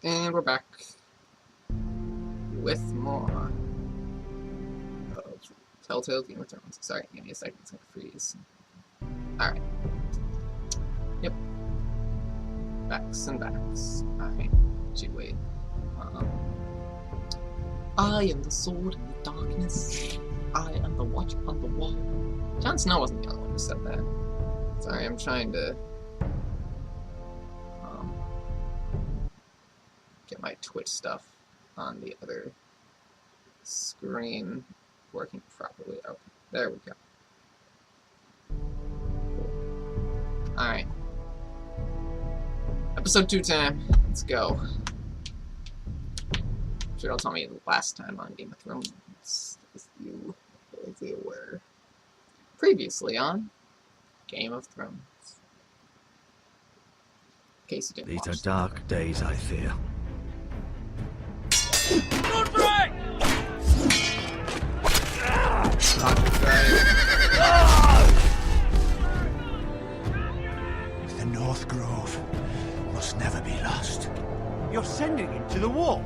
And we're back with more of Telltale Game of Thrones. Sorry, give me a second, it's gonna freeze. Alright. Yep. Backs and backs. Alright. Gee, wait. I am the sword in the darkness. I am the watch on the wall. Jon Snow wasn't the only one who said that. Sorry, I'm trying to get my Twitch stuff on the other screen working properly. Okay, there we go. Cool. Alright. Episode 2 time. Let's go. I'm sure you'll tell me the last time on Game of Thrones, as you were previously on Game of Thrones. In case you didn't These watch are dark days, I fear. Good break! The North Grove must never be lost. You're sending him to the wall.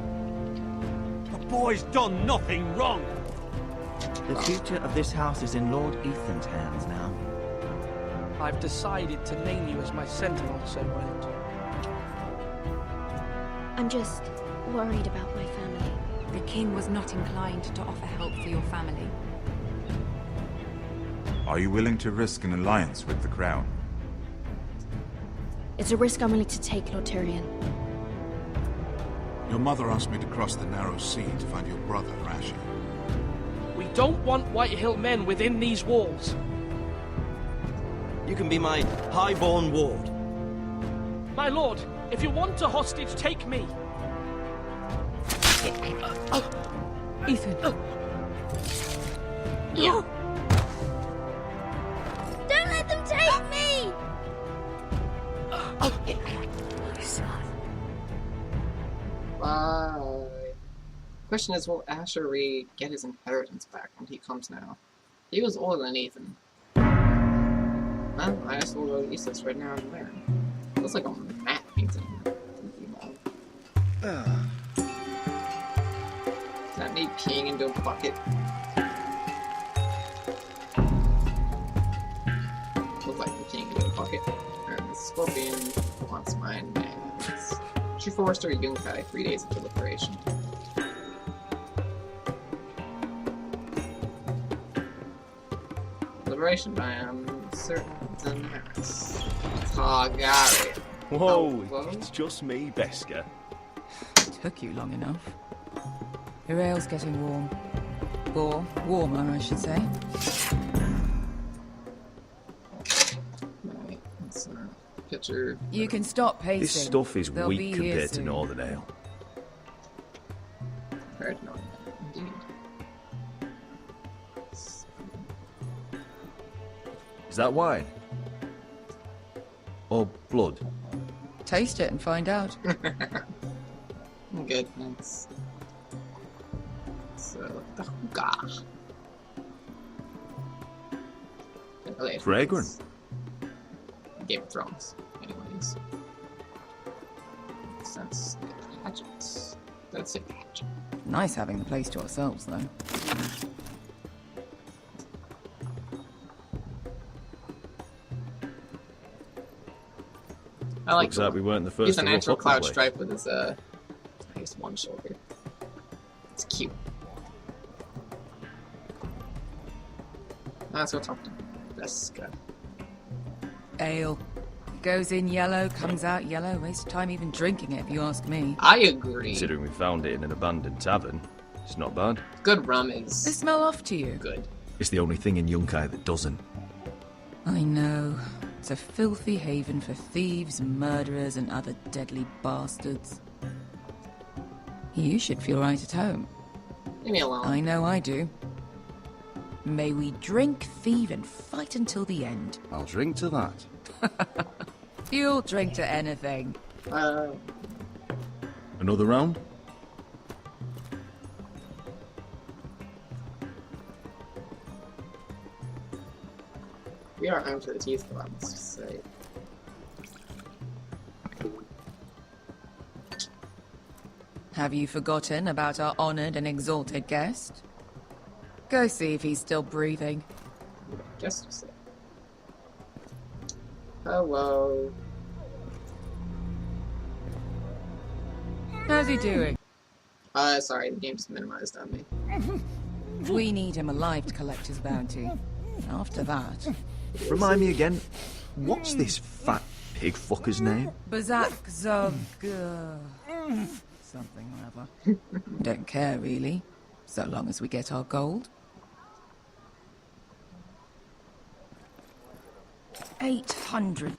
The boy's done nothing wrong. The future of this house is in Lord Ethan's hands now. I've decided to name you as my sentinel, Sir William. I'm just worried about my family. The king was not inclined to offer help for your family. Are you willing to risk an alliance with the crown? It's a risk I'm willing to take, Lord Tyrion. Your mother asked me to cross the narrow sea to find your brother, Rashid. We don't want Whitehill men within these walls. You can be my highborn ward. My lord, if you want a hostage, take me. Ethan. No! Don't let them take me! My son. Bye. Question is, will Asher Reed get his inheritance back when he comes now? He was older than Ethan. Well, I just will go to Essex right now and learn. Looks like a map painting. Is that me peeing into a bucket? Looks like me peeing into a bucket. And the scorpion wants my nails. House Forrester Yunkai, 3 days of deliberation. Liberation, I am certain to Max. Targaryen. Whoa, Hello? it's just me, Beska. Took you long enough. Your ale's getting warm. Or warmer, I should say. Right, that's a picture. You can stop pacing. This stuff is They'll be weak here compared to soon. Northern Ale. Heard no, indeed. Is that wine? Or blood? Taste it and find out. I'm good, thanks. So, the hookah. Fragrant. Game of Thrones, anyways. Since the hatchets. That's it, hatchet. Nice having the place to ourselves, though. I like Looks like we weren't the first he's a to rock natural up the cloud place. stripe with his, I guess one shoulder. It's cute. Now let's go talk to Beska. Ale. Goes in yellow, comes out yellow. Waste time even drinking it, if you ask me. I agree. Considering we found it in an abandoned tavern, it's not bad. Good rum They is smell off to you. good. It's the only thing in Yunkai that doesn't. I know. It's a filthy haven for thieves, murderers, and other deadly bastards. You should feel right at home. Leave me alone. I know I do. May we drink, thieve, and fight until the end. I'll drink to that. You'll drink to anything. Another round? We are armed to the teeth, but I must say. Have you forgotten about our honored and exalted guest? Go see if he's still breathing. Guess you say. Hello. How's he doing? Sorry, the game's minimized on me. We need him alive to collect his bounty. After that... Remind me again, what's this fat pig fucker's name? Bazak Zog... something or other. Don't care, really. So long as we get our gold. 800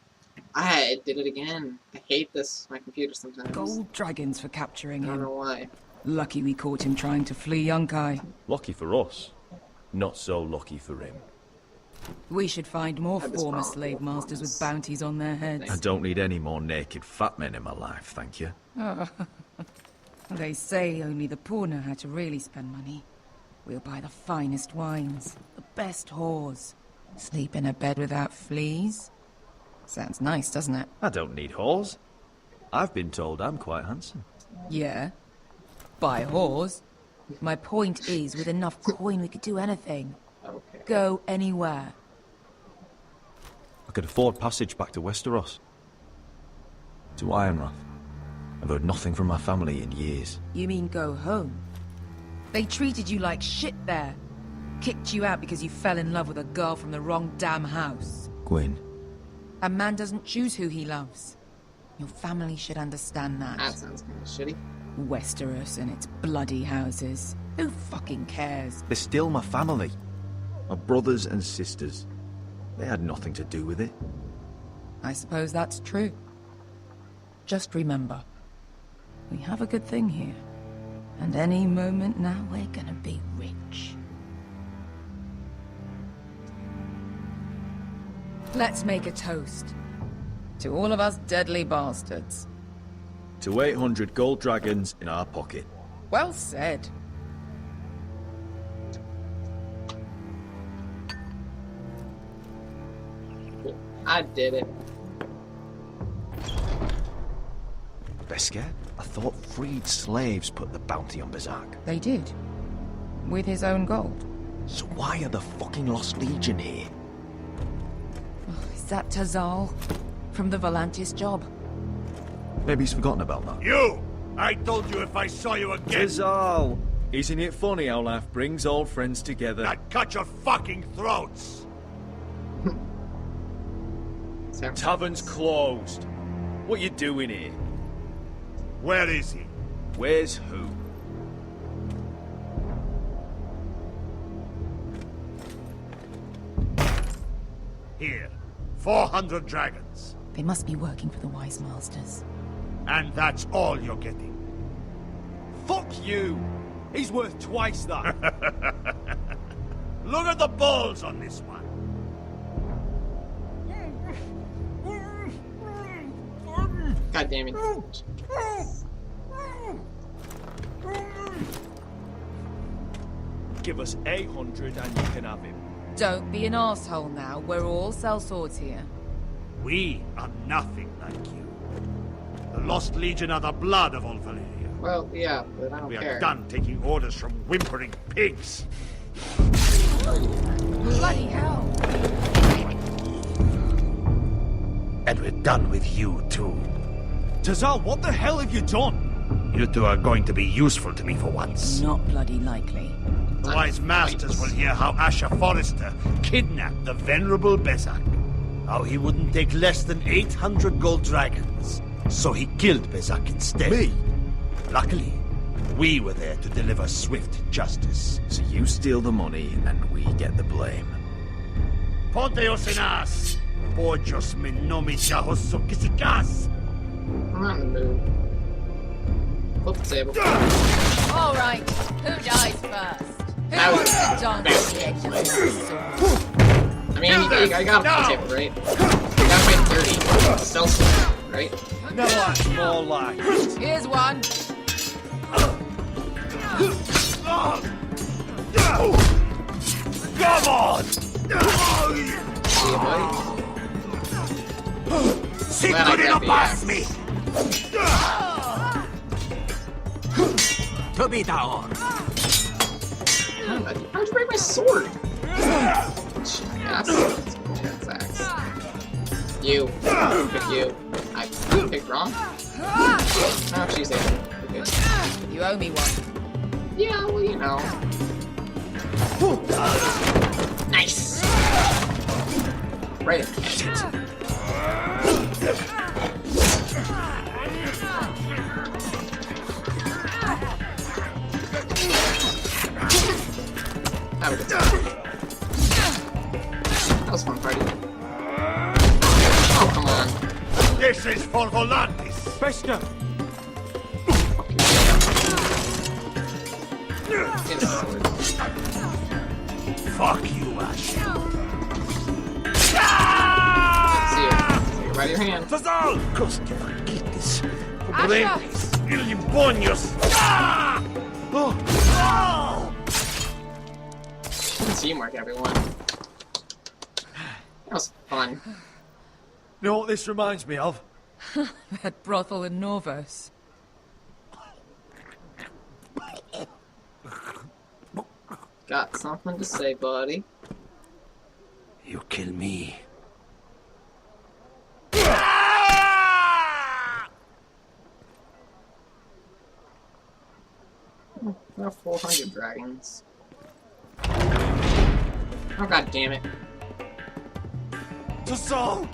I did it again. I hate this, my computer sometimes. gold dragons for capturing I don't him. know why. Lucky we caught him trying to flee Yunkai. Lucky for us. Not so lucky for him. We should find more Had this former wrong. slave masters with bounties on their heads. I don't need any more naked fat men in my life, thank you. They say only the poor know how to really spend money. We'll buy the finest wines, the best whores, sleep in a bed without fleas. Sounds nice, doesn't it? I don't need whores. I've been told I'm quite handsome. Yeah. Buy whores. My point is, with enough coin we could do anything. Okay. Go anywhere. I could afford passage back to Westeros. To Ironrath. I've heard nothing from my family in years. You mean go home? They treated you like shit there. Kicked you out because you fell in love with a girl from the wrong damn house. Gwyn. A man doesn't choose who he loves. Your family should understand that. That sounds kind of shitty. Westeros and its bloody houses. Who fucking cares? They're still my family. My brothers and sisters. They had nothing to do with it. I suppose that's true. Just remember, we have a good thing here. And any moment now we're gonna be rich. Let's make a toast. To all of us deadly bastards. To 800 gold dragons in our pocket. Well said. I did it. Beskar? I thought freed slaves put the bounty on Bazak. They did. With his own gold. So why are the fucking Lost Legion here? Is that Tazal? From the Volantis job? Maybe he's forgotten about that. You! I told you if I saw you again, Tizal! Isn't it funny how life brings old friends together? I'd cut your fucking throats! Tavern's closed. What you doing here? Where is he? Where's who? Here. 400 dragons. They must be working for the Wise Masters. And that's all you're getting. Fuck you! He's worth twice that. Look at the balls on this one. God damn it. Give us 800 and you can have him. Don't be an asshole now. We're all sellswords here. We are nothing like you. The Lost Legion are the blood of all Valyria. Well, yeah, but I don't We care. are done taking orders from whimpering pigs. Bloody hell! And we're done with you, too. Tazal, what the hell have you done? You two are going to be useful to me for once. Not bloody likely. The Wise Masters will hear how House Forrester kidnapped the venerable Bezak. How he wouldn't take less than 800 gold dragons. So he killed Bezak instead. Me? Luckily, we were there to deliver swift justice. So you steal the money and we get the blame. Ponteos en as! Pojos me nomi chahoso kisikas! I'm not in the mood. Flip the table. All right, who dies first? Who That was wants to dance bad. on the edge of the sword? I mean, I got him on the table, right? I got him at 30. Sellsword, right? No, that's more like. Here's one. Come on! See you, buddy. Si Glad I tu grabbed no the pass axe. me! To be down. How'd you break my sword? Yes. That's axe. You. You. I picked wrong? Oh, she's able. Okay. You owe me one. Yeah, well, you know. Nice! Right. That was fun, party. Oh, come on. This is for Volantis. Bester! Get a sword. Fuck you, Ash. See you. Right your hand. Fazal! Costi farkitis. Pobrentis. Illibonios. Oh! Teamwork, everyone. That was fun. You know what this reminds me of? That brothel in Novus. Got something to say, buddy. You kill me. There are 400 dragons. Oh, god damn it. To Saul!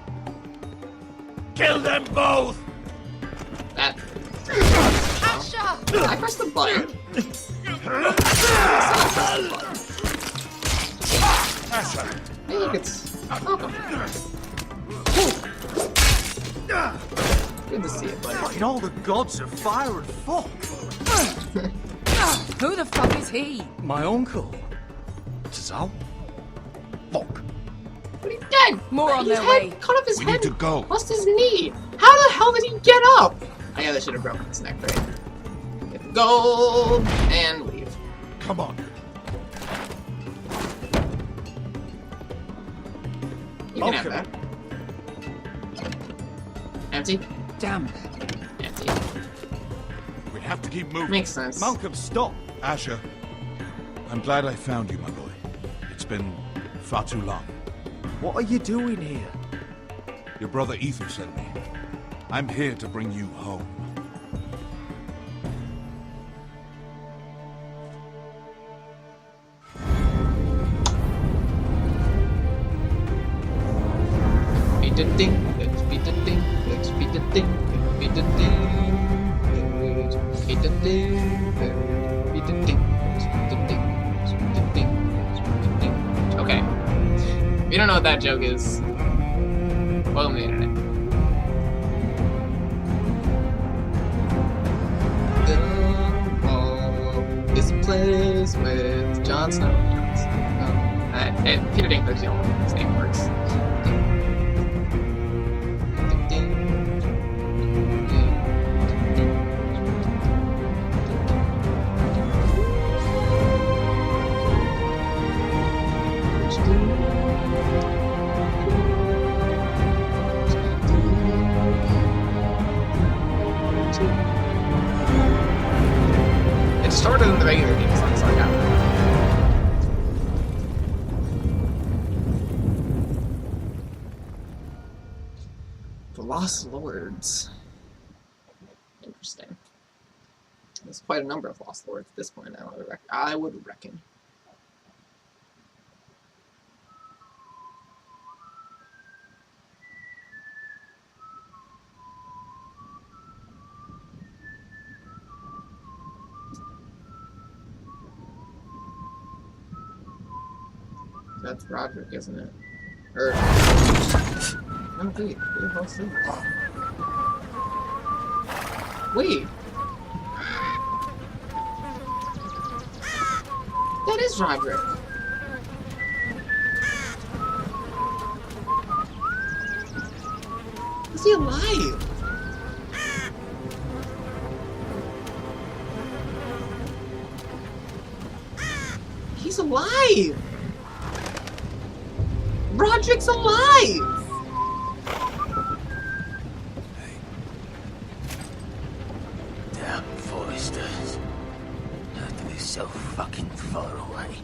Kill them both! That. Asha! I pressed the button. Asher! Hey, you could. Welcome. Good to see you, buddy. Fucking all the gods of fire and fuck! Who the fuck is he? My uncle. Tazal? Fuck. But he's dead! More on His their head way. cut off his We head. need to go. Lost his knee. How the hell did he get up? I guess I should have broken his neck, right? Get the gold and leave. Come on. You can have that. Empty? Damn. Empty. We have to keep moving. Makes sense. Malcolm, stop! Asher, I'm glad I found you, my boy. It's been far too long. What are you doing here? Your brother Ethan sent me. I'm here to bring you home. Be the thing, let's be the thing, let's be the thing, let's be the thing, let's be the thing, let's be the thing, let's be the thing, let's be the thing, let's be the thing. Okay. If you don't know what that joke is, welcome to the internet. The Wall is a place with Jon Snow. And Peter Dinklage's the only one his name works. It started in the regular game, so I got it. The Lost Lords. Interesting. There's quite a number of Lost Lords at this point, I would reckon. That's Roderick, isn't it? Or... No, wait. Who the hell's this? Wait! That is Roderick! Is he alive? He's alive! Roderick's alive! Damn Forresters. is so fucking far away.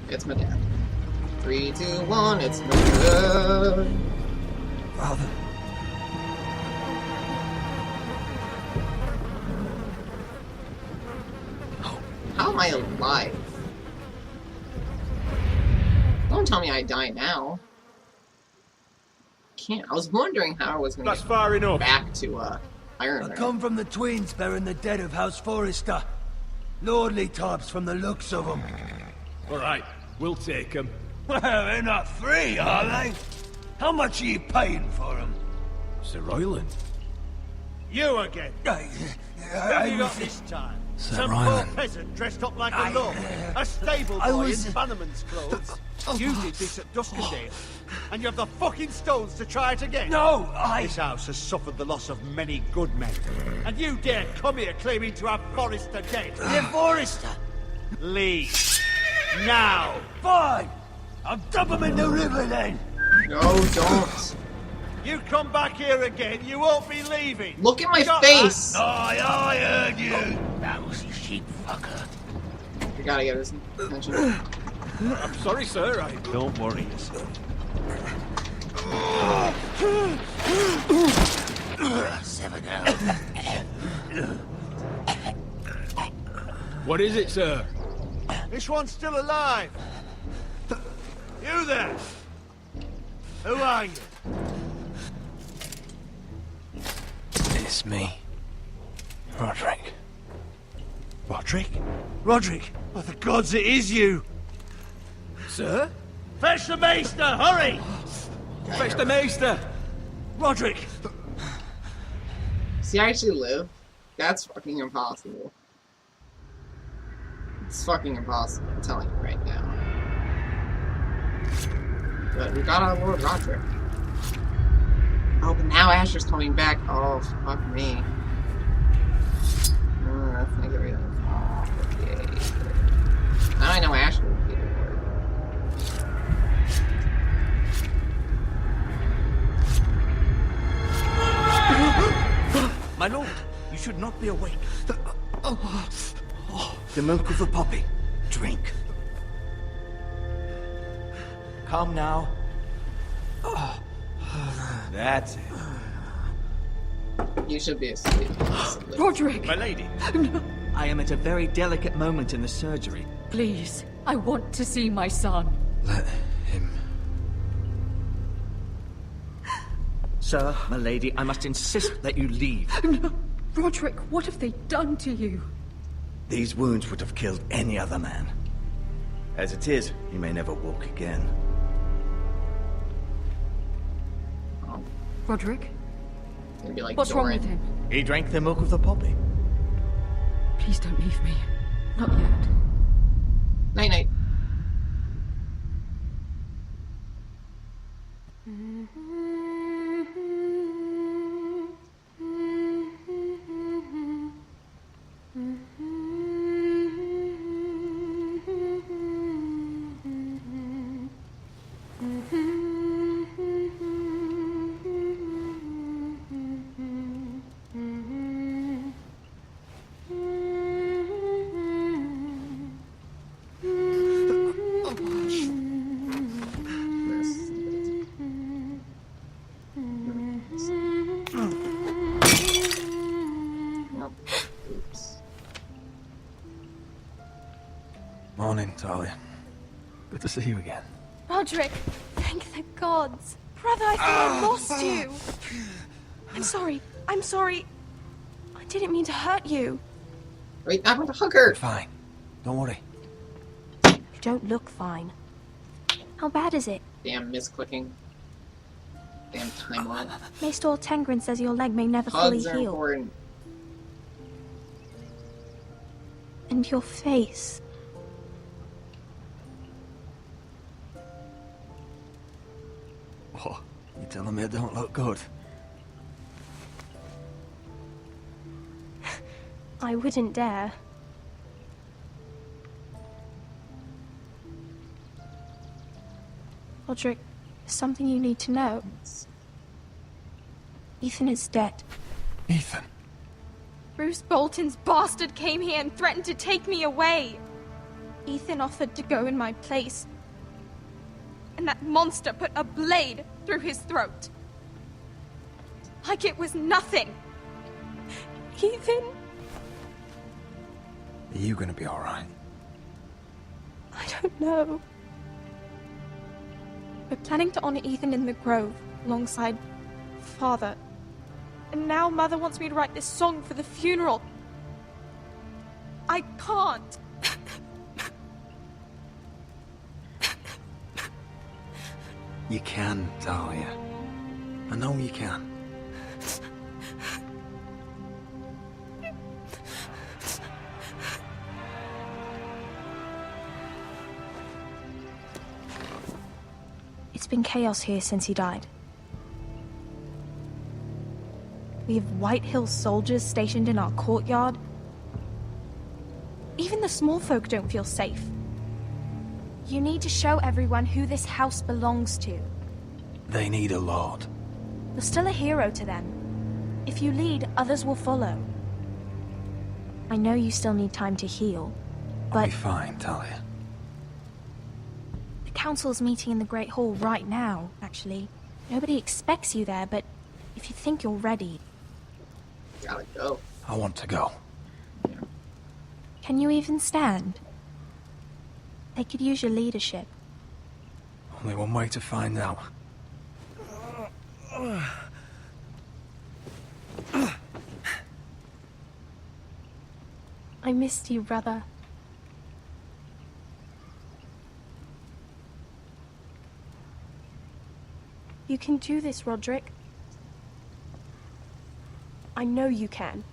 It's my dad. 3, 2, 1, it's my dad. Father. How am I alive? Don't tell me I die now. Can't. I was wondering how I was going to get far enough. back to Iron I Man. come from the twins bearing the dead of House Forrester. Lordly types from the looks of them. All right, we'll take him. Well, they're not free, are they? How much are you paying for them? Sir Royland. You again. What have you got this time? Some poor peasant dressed up like a lord. A stable boy in Bannerman's clothes. You did this at Duskendale. And you have the fucking stones to try it again. No, This house has suffered the loss of many good men. And you dare come here claiming to have Forrester dead. You're Forrester. Leave. Now. Fine. I'll dump them in the river then. No, don't. You come back here again, you won't be leaving. Look at my Got face. I heard you. That was a sheep fucker. You gotta get his attention. I'm sorry, sir. Don't worry yourself. Seven What is it, sir? This one's still alive. You there? Who are you? It's me. Roderick. Roderick? Roderick? By the gods, it is you! Sir? Fetch the maester, hurry! Fetch the maester! Roderick! Does he actually live? That's fucking impossible. It's fucking impossible, I'm telling you right now. But we got our Lord Roderick. Oh, but now Asher's coming back. Oh, fuck me. That's not get rid of. Okay. Now I know Asher will be the Lord. My lord, you should not be awake. The milk of the poppy. Drink. Calm now. That's it. You should be asleep. Roderick! My lady. I am at a very delicate moment in the surgery. Please, I want to see my son. Let him. Sir, my lady, I must insist that you leave. No. Roderick, what have they done to you? These wounds would have killed any other man. As it is, he may never walk again. Roderick? It's gonna be like What's wrong Doran. with him? He drank the milk of the poppy. Please don't leave me. Not yet. Night night. Morning, Talia. Good to see you again. Roderick, thank the gods. Brother, I thought I lost you. I'm sorry. I'm sorry. I didn't mean to hurt you. Wait, I want to hug her. Fine. Don't worry. You don't look fine. How bad is it? Damn misclicking. Damn timeline. Maester Tengrin says your leg may never Hugs fully are heal. important. And your face. Oh, you telling me I don't look good? I wouldn't dare. Roderick, There's something you need to know. Ethan is dead. Ethan? Bruce Bolton's bastard came here and threatened to take me away. Ethan offered to go in my place. And that monster put a blade through his throat. Like it was nothing. Ethan? Are you gonna be alright? I don't know. We're planning to honor Ethan in the Grove, alongside Father. And now Mother wants me to write this song for the funeral. I can't. You can, Talia. I know you can. It's been chaos here since he died. We have White Hill soldiers stationed in our courtyard. Even the small folk don't feel safe. You need to show everyone who this house belongs to. They need a lord. You're still a hero to them. If you lead, others will follow. I know you still need time to heal, I'll but be fine, Talia. the council's meeting in the Great Hall right now, actually. Nobody expects you there, but if you think you're ready... Gotta go. I want to go. Can you even stand? They could use your leadership. Only one way to find out. I missed you, brother. You can do this, Roderick. I know you can.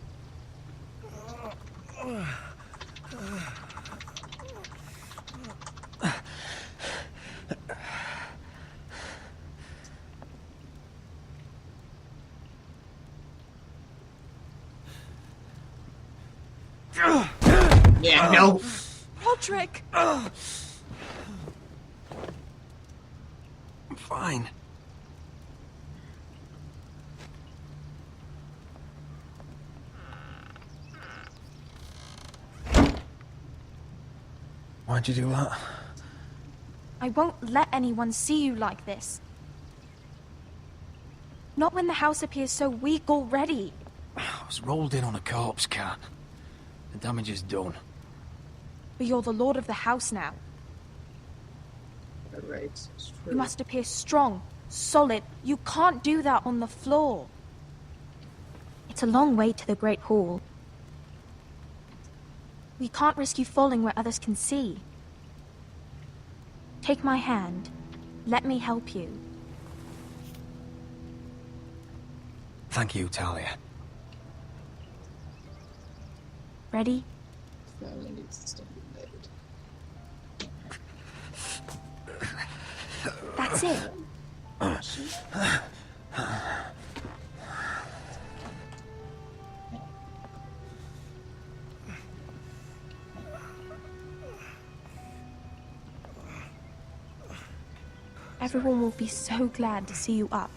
Yeah, no. Roderick! I'm fine. Why'd you do that? I won't let anyone see you like this. Not when the house appears so weak already. I was rolled in on a corpse cart. The damage is done. But you're the lord of the house now. Right, it's true. You must appear strong, solid. You can't do that on the floor. It's a long way to the Great Hall. We can't risk you falling where others can see. Take my hand. Let me help you. Thank you, Talia. Ready? Family needs to stay united. That's it. Everyone will be so glad to see you up.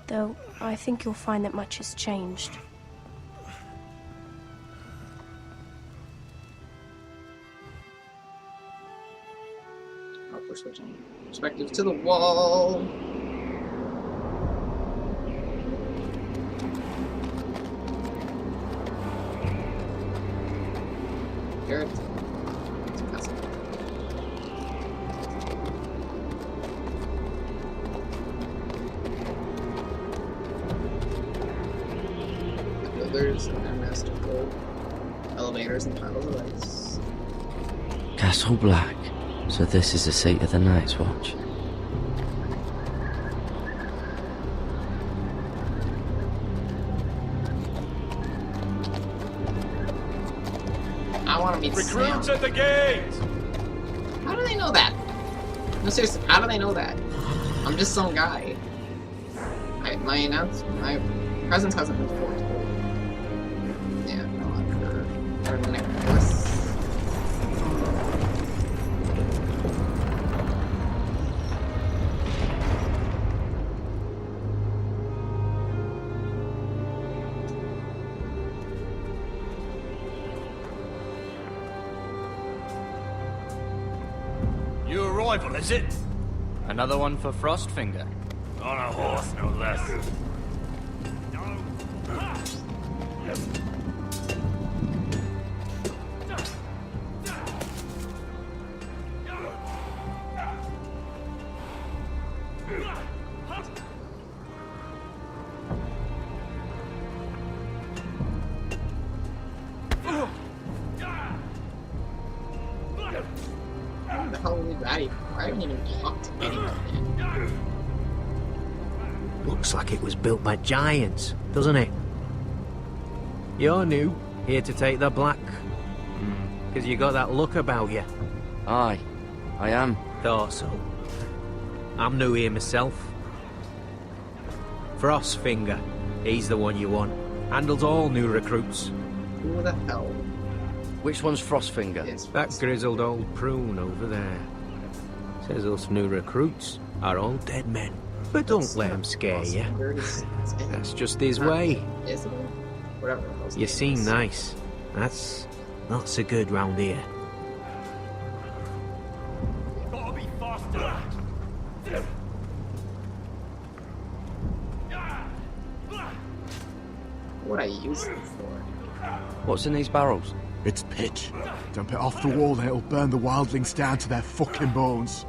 Though, I think you'll find that much has changed. Oh, we're switching perspective to the wall. Garrett. It's passing. Builders and their masterful elevators and piles of ice. Castle Black. So this is the seat of the Night's Watch. I want to meet Recruits Sam. at the gate! How do they know that? No, seriously, how do they know that? I'm just some guy. My presence hasn't been foretold. Yeah, no, her necklace. New arrival, is it? Another one for Frostfinger. On a horse, no less. Who the hell is that? I haven't even talked to anyone yet. Looks like it was built by giants, doesn't it? You're new, here to take the black. Because you got that look about you. Aye, I am. Thought so. I'm new here myself. Frostfinger, he's the one you want. Handles all new recruits. Who the hell? Which one's Frostfinger? That grizzled old prune over there. Says us new recruits are all dead men. But don't let him scare you. That's just his way. Is it? Whatever. You seem nice. That's not so good round here. Gotta be faster. What I use it for? What's in these barrels? It's pitch. Dump it off the wall and it'll burn the wildlings down to their fucking bones.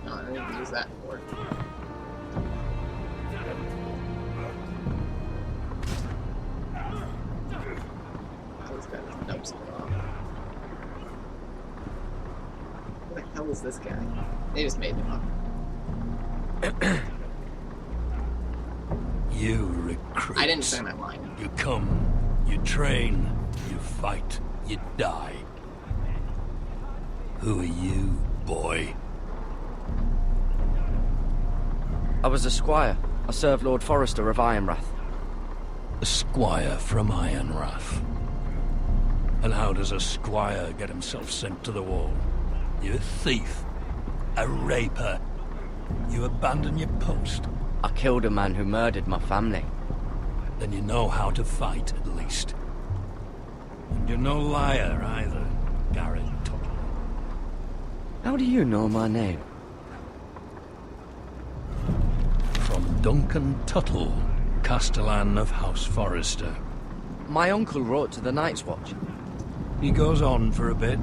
No, I don't need to use that for. This guy doesn't dump something off. Who the hell is this guy? They just made him up. You recruit. I didn't say my line. You come, you train, you fight, you die. Who are you, boy? I was a squire. I served Lord Forrester of Ironrath. A squire from Ironrath. And how does a squire get himself sent to the wall? You're a thief. A raper. You abandon your post. I killed a man who murdered my family. Then you know how to fight, at least. And you're no liar, either, Garrett Tuttle. How do you know my name? From Duncan Tuttle, Castellan of House Forrester. My uncle wrote to the Night's Watch. He goes on for a bit,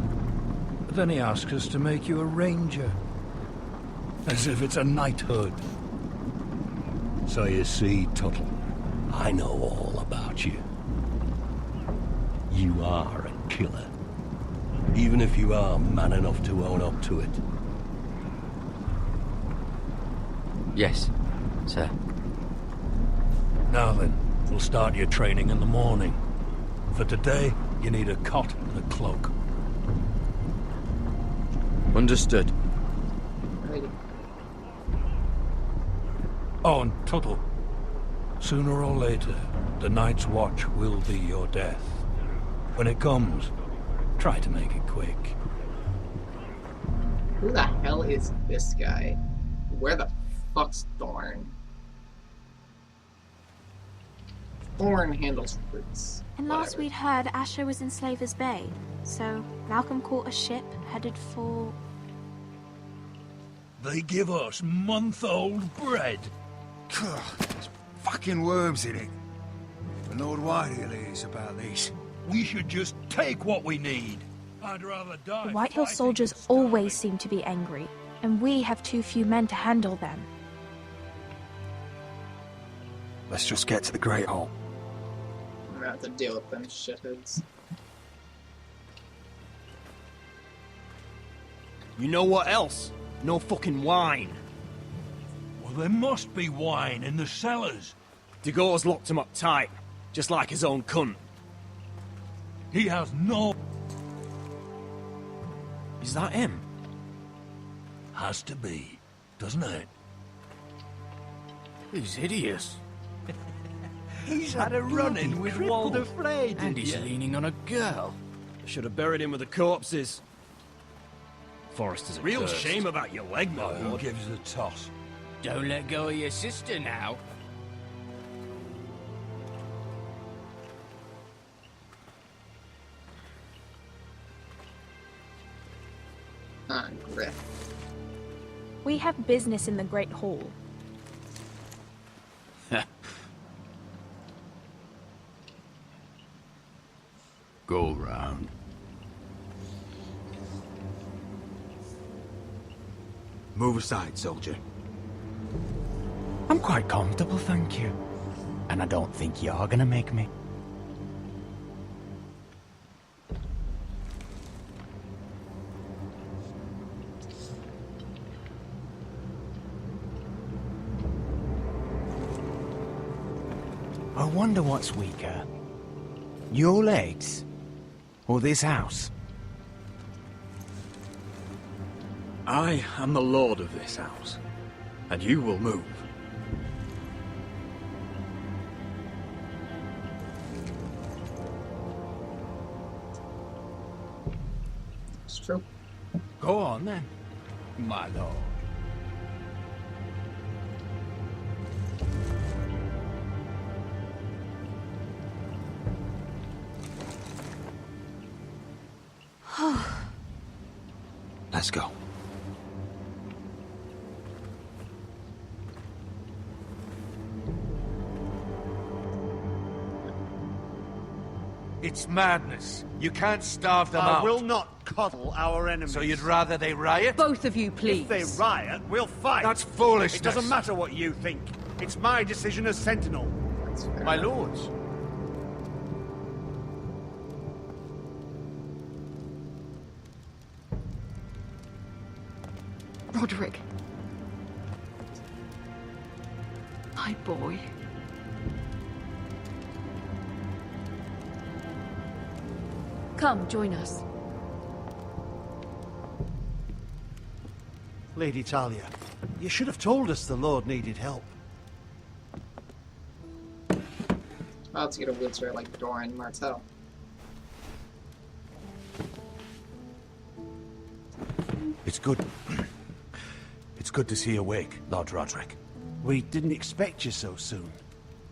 but then he asks us to make you a ranger. As if it's a knighthood. So you see, Tuttle, I know all about you. You are a killer. Even if you are man enough to own up to it. Yes, sir. Now then, we'll start your training in the morning. For today, you need a cot and a cloak. Understood. Oh, and Tuttle, sooner or later, the Night's Watch will be your death. When it comes, try to make it quick. Who the hell is this guy? Where the fuck's Thorn? Thorn handles fruits. And last we'd heard Asher was in Slaver's Bay, so Malcolm caught a ship headed for... They give us month-old bread. There's fucking worms in it. The Lord Whitehill is about this. We should just take what we need. I'd rather die. The Whitehill soldiers always seem to be angry, and we have too few men to handle them. Let's just get to the Great Hall. I'm gonna have to deal with them shitheads. You know what else? No fucking wine. Well, there must be wine in the cellars. Degau's locked him up tight, just like his own cunt. He has no... Is that him? Has to be, doesn't it? He's hideous. He's had a run-in with Walder Frey, And he's leaning on a girl. Should have buried him with the corpses. Forrester's a Real cursed. shame about your leg, my Who lord. gives the toss? Don't let go of your sister now. Griff. We have business in the Great Hall. Go round. Move aside, soldier. I'm quite comfortable, thank you. And I don't think you're gonna make me. I wonder what's weaker. Your legs? Or this house? I am the lord of this house, and you will move. It's true. Go on then, my lord. Let's go. It's madness. You can't starve them out. I will not coddle our enemies. So you'd rather they riot? Both of you, please. If they riot, we'll fight. That's foolishness. It doesn't matter what you think. It's my decision as Sentinel. My lords. Roderick. My boy. Come, join us. Lady Talia, you should have told us the Lord needed help. About to get a wheelchair like Doran Martell. It's good. It's good to see you awake, Lord Roderick. We didn't expect you so soon.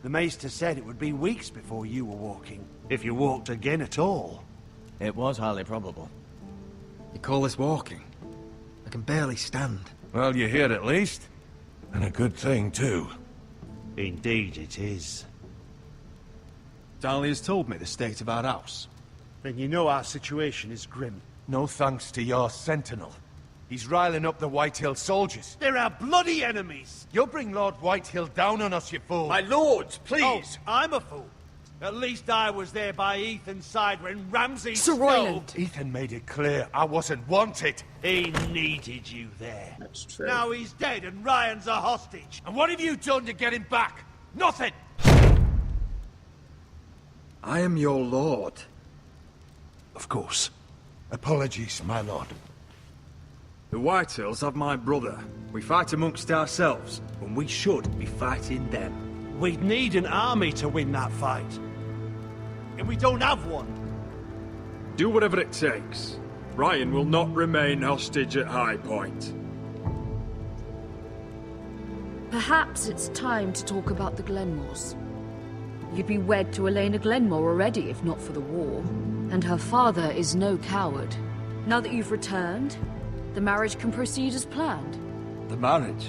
The Maester said it would be weeks before you were walking, if you walked again at all. It was highly probable. You call this walking? I can barely stand. Well, you're here at least. And a good thing, too. Indeed it is. Dahlia's told me the state of our house. Then you know our situation is grim. No thanks to your sentinel. He's riling up the Whitehill soldiers. They're our bloody enemies! You'll bring Lord Whitehill down on us, you fool! My lords, please! Oh, I'm a fool. At least I was there by Ethan's side when Ramsay Sir stole. Royland. Ethan made it clear I wasn't wanted. He needed you there. That's true. Now he's dead and Ryan's a hostage. And what have you done to get him back? Nothing! I am your lord. Of course. Apologies, my lord. The Whitehills have my brother. We fight amongst ourselves, when we should be fighting them. We'd need an army to win that fight. And we don't have one. Do whatever it takes. Ryan will not remain hostage at High Point. Perhaps it's time to talk about the Glenmores. You'd be wed to Elena Glenmore already if not for the war. And her father is no coward. Now that you've returned, the marriage can proceed as planned. The marriage?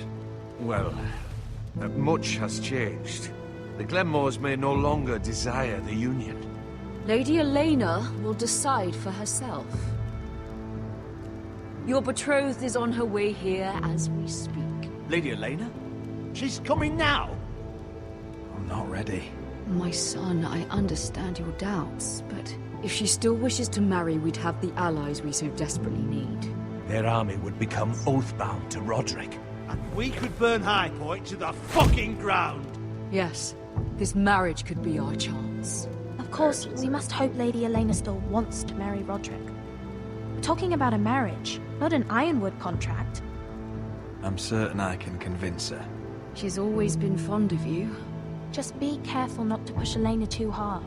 Well, much has changed. The Glenmores may no longer desire the union. Lady Elena will decide for herself. Your betrothed is on her way here as we speak. Lady Elena? She's coming now. I'm not ready. My son, I understand your doubts, but if she still wishes to marry, we'd have the allies we so desperately need. Their army would become oathbound to Roderick. And we could burn High Point to the fucking ground. Yes, this marriage could be our chance. Of course, we must hope Lady Elena still wants to marry Roderick. We're talking about a marriage, not an Ironwood contract. I'm certain I can convince her. She's always been fond of you. Just be careful not to push Elena too hard.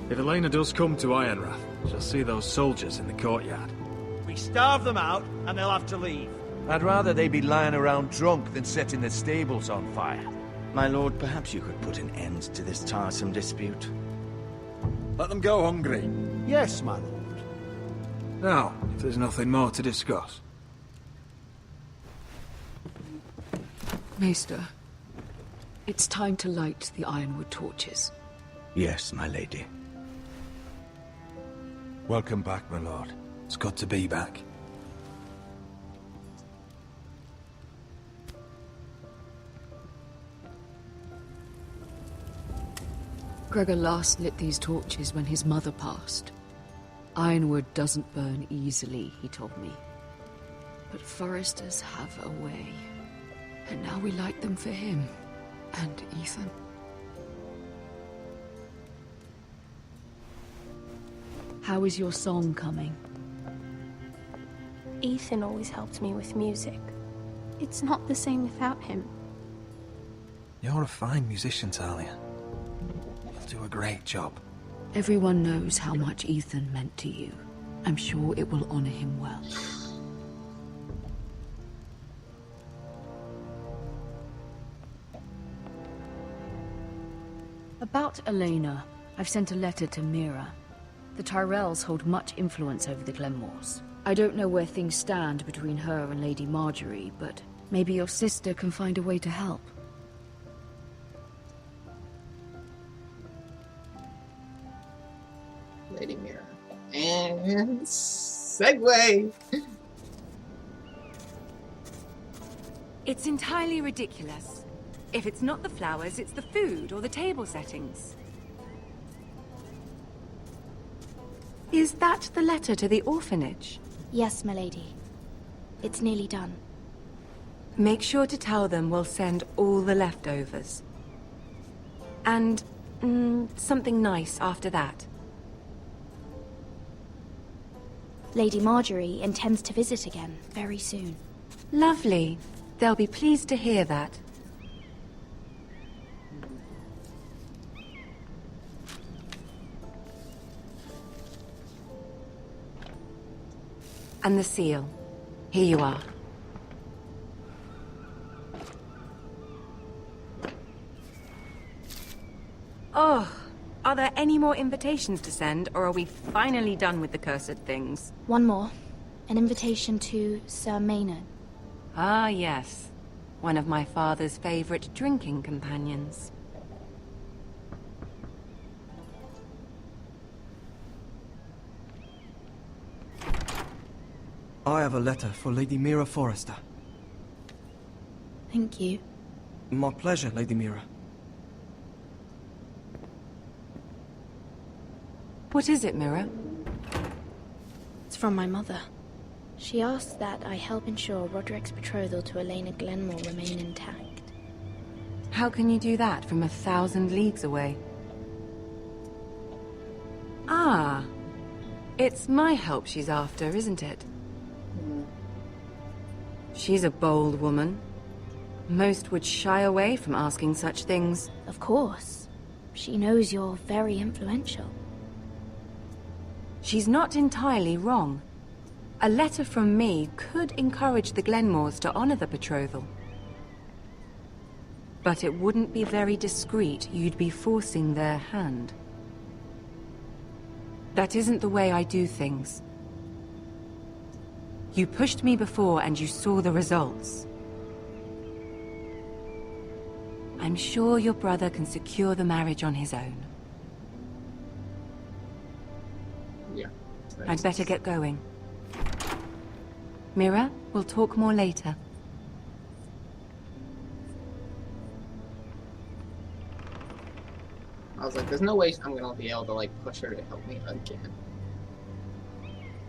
If Elena does come to Ironrath, she'll see those soldiers in the courtyard. We starve them out, and they'll have to leave. I'd rather they be lying around drunk than setting the stables on fire. My lord, perhaps you could put an end to this tiresome dispute. Let them go hungry. Yes, my lord. Now, There's nothing more to discuss. Maester, it's time to light the ironwood torches. Yes, my lady. Welcome back, my lord. It's good to be back. Gregor last lit these torches when his mother passed. Ironwood doesn't burn easily, he told me. But Forresters have a way. And now we light them for him. And Ethan. How is your song coming? Ethan always helped me with music. It's not the same without him. You're a fine musician, Talia. You'll do a great job. Everyone knows how much Ethan meant to you. I'm sure it will honor him well. About Elena, I've sent a letter to Mira. The Tyrells hold much influence over the Glenmores. I don't know where things stand between her and Lady Marjorie, but maybe your sister can find a way to help. Lady Mira. And segue! It's entirely ridiculous. If it's not the flowers, it's the food or the table settings. Is that the letter to the orphanage? Yes, my lady. It's nearly done. Make sure to tell them we'll send all the leftovers. And something nice after that. Lady Marjorie intends to visit again very soon. Lovely. They'll be pleased to hear that. And the seal. Here you are. Oh, are there any more invitations to send, or are we finally done with the cursed things? One more. An invitation to Sir Maynard. Ah, yes. One of my father's favorite drinking companions. I have a letter for Lady Mira Forrester. Thank you. My pleasure, Lady Mira. What is it, Mira? It's from my mother. She asks that I help ensure Roderick's betrothal to Elena Glenmore remain intact. How can you do that from 1,000 leagues away? Ah, it's my help she's after, isn't it? She's a bold woman. Most would shy away from asking such things. Of course. She knows you're very influential. She's not entirely wrong. A letter from me could encourage the Glenmores to honor the betrothal. But it wouldn't be very discreet. You'd be forcing their hand. That isn't the way I do things. You pushed me before and you saw the results. I'm sure your brother can secure the marriage on his own. Yeah. I'd better get going. Mira, we'll talk more later. I was like, there's no way I'm gonna be able to, like, push her to help me again.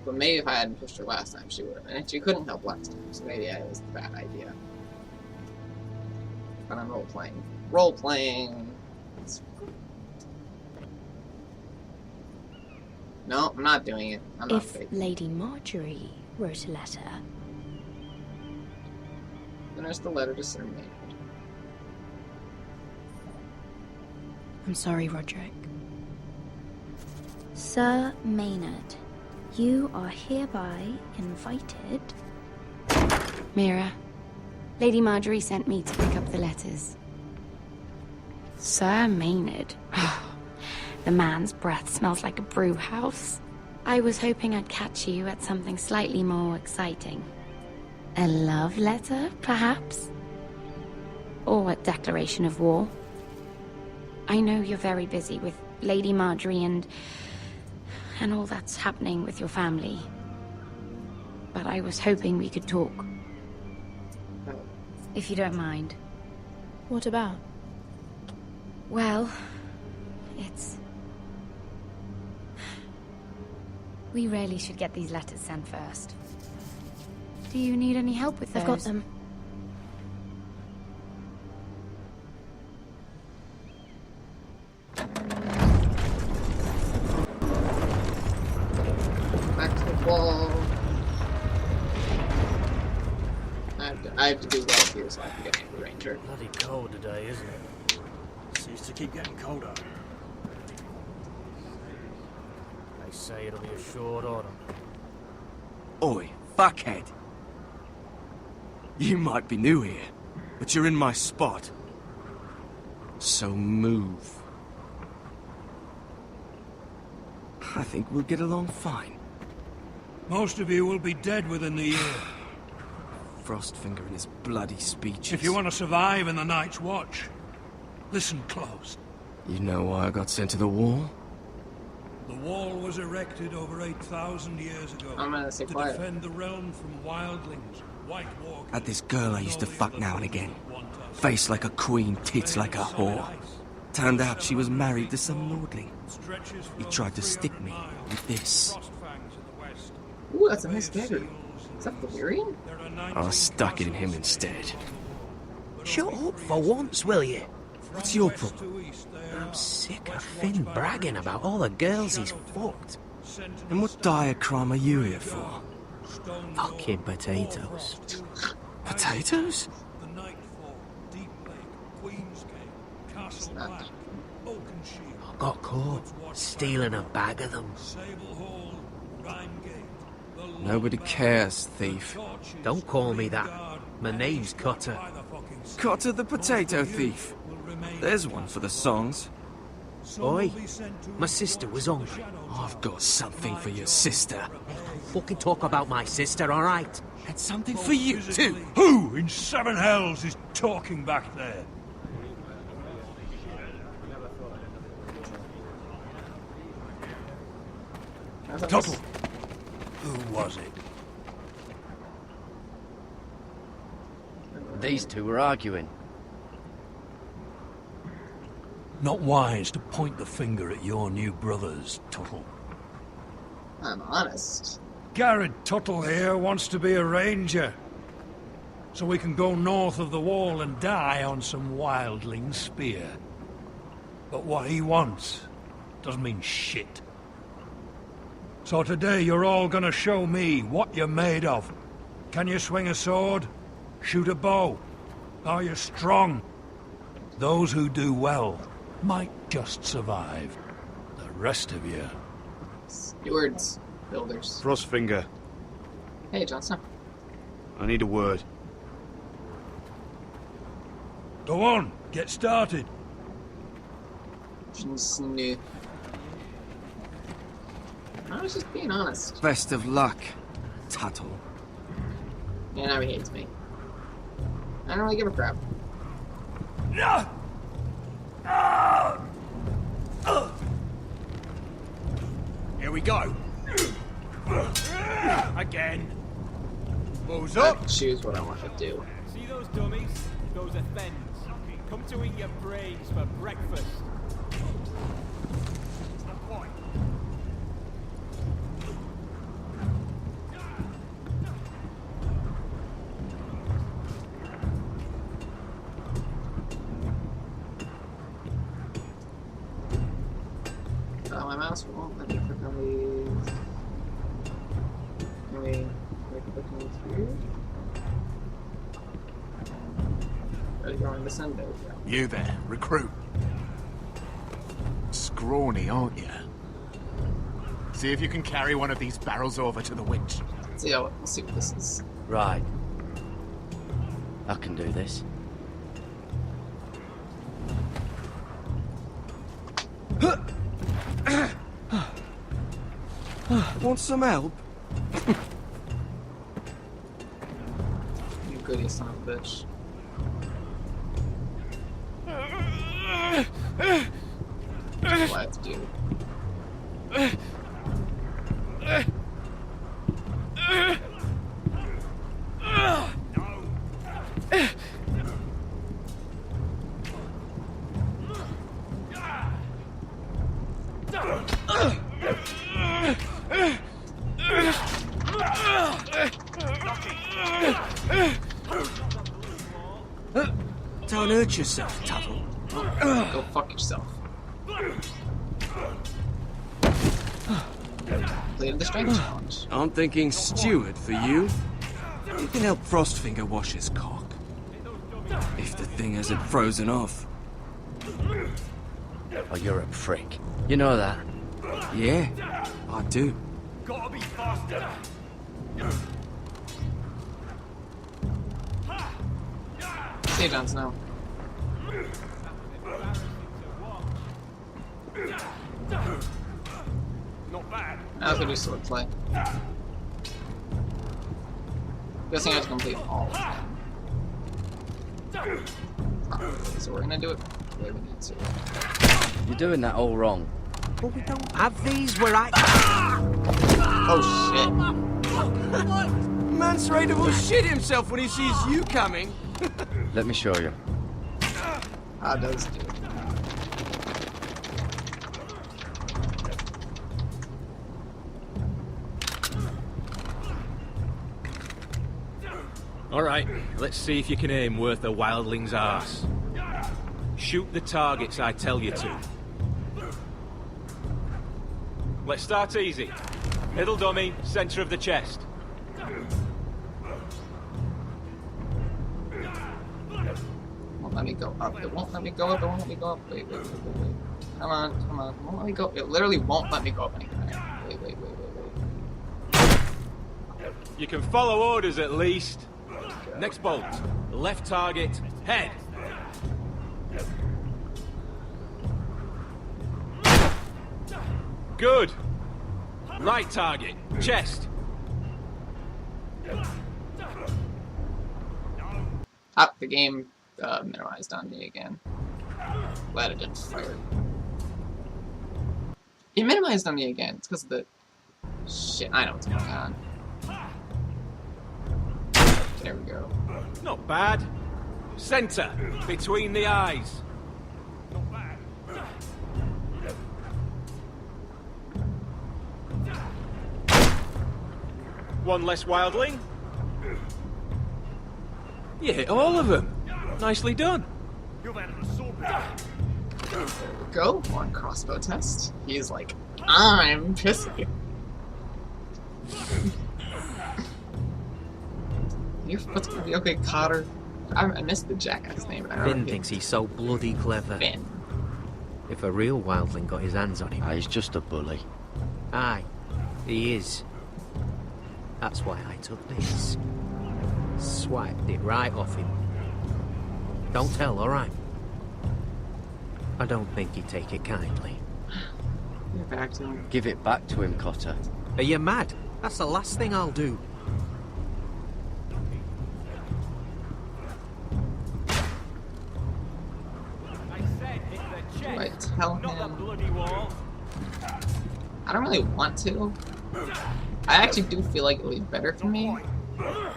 But maybe if I hadn't pushed her last time, she would have. And she couldn't help last time, so maybe it was a bad idea. But I'm role-playing. Role-playing! No, I'm not doing it. I'm not If faking. Lady Marjorie wrote a letter... Then there's the letter to Sir Maynard. I'm sorry, Roderick. Sir Maynard, you are hereby invited... Mira, Lady Marjorie sent me to pick up the letters. Sir Maynard. The man's breath smells like a brew house. I was hoping I'd catch you at something slightly more exciting. A love letter, perhaps? Or a declaration of war? I know you're very busy with Lady Marjorie and all that's happening with your family. But I was hoping we could talk. If you don't mind. What about? Well, it's... We really should get these letters sent first. Do you need any help with those? I've got them. Back to the wall. I have to do well here so I can get into the ranger. Bloody cold today, isn't it? Seems to keep getting colder. They say it'll be a short autumn. Oi, fuckhead. You might be new here, but you're in my spot. So move. I think we'll get along fine. Most of you will be dead within the year. Frostfinger and his bloody speeches. If you want to survive in the Night's Watch, listen close. You know why I got sent to the wall? The wall was erected over 8,000 years ago I'm gonna stay to quiet. defend the realm from wildlings, white walkers... Had this girl I used to fuck now and again. Face like a queen, tits like a whore. Turned out she was married to some lordling. He tried to stick me with this. Ooh, that's a nice dagger. Is that Valyrian? I stuck it in him instead. Shut up for once, will you? What's your problem? I'm sick of Finn bragging about all the girls he's fucked. And what dire crime are you here for? Fucking potatoes. Potatoes? I got caught stealing a bag of them. Nobody cares, thief. Don't call me that. My name's Cutter. Cutter the potato thief. There's one for the songs. Oi, my sister was hungry. I've got something for your sister. Fucking talk about my sister, alright? And something for you too. Who in seven hells is talking back there? Tuttle. Who was it? These two were arguing. Not wise to point the finger at your new brothers, Tuttle. I'm honest. Garrett Tuttle here wants to be a ranger. So we can go north of the wall and die on some wildling spear. But what he wants doesn't mean shit. So today you're all gonna show me what you're made of. Can you swing a sword? Shoot a bow? Are you strong? Those who do well might just survive. The rest of you... Stewards. Builders. Frostfinger, Hey, Johnson. I need a word. Go on, get started. Johnson. I was just being honest. Best of luck, Tuttle. Yeah, now he hates me. I don't really give a crap. Here we go. Again. Balls up. Choose what I want to do. See those dummies? Those are Fens. Come to eat your brains for breakfast. My mouse won't let me click on these. Can we click on these here? Ready to go on the Sunday. You there, recruit. Scrawny, aren't you? See if you can carry one of these barrels over to the winch. Let's see what this is. Right. I can do this. Want some help? You goody son of a bitch. That's what I have to do. Don't hurt yourself, Tuttle. Go fuck yourself. Completed the strength challenge. I'm thinking steward for you. You can help Frostfinger wash his cock. If the thing hasn't frozen off. Oh, you're a prick. You know that? Yeah, I do. Gotta be faster. See you, Jon Snow. Not bad. I was gonna do sword play. Guessing I have to complete all of them. Probably. So we're gonna do it the way we need to. You're doing that all wrong. But we don't have these where I... Oh shit. Man's ready to shit himself when he sees you coming. Let me show you. How does do it? Alright, let's see if you can aim worth a wildling's arse. Shoot the targets I tell you to. Let's start easy. Middle dummy, center of the chest. Won't let me go up. It won't let me go up. It won't let me go up. Wait. Come on. It won't let me go. It literally won't let me go up anything. Wait. You can follow orders at least. Next bolt. Left target, head. Good. Right target, chest. Ah, the game minimized on me again. Glad it didn't fire. It minimized on me again. It's because of the... Shit, I know what's going on. There we go. Not bad. Center, between the eyes. Not bad. One less wildling. You hit all of them. Nicely done. You've had a sword battle. There we go. One crossbow test. He's like, I'm pissy. What's gonna be okay, Cotter? I missed the jackass name. Finn thinks he's so bloody clever. Finn. If a real wildling got his hands on him... He's just a bully. Aye, he is. That's why I took this. Swiped it right off him. Don't tell, alright? I don't think he'd take it kindly. Give it back to him. Give it back to him, Cotter. Are you mad? That's the last thing I'll do. Do I tell him? I don't really want to. I actually do feel like it would be better for me.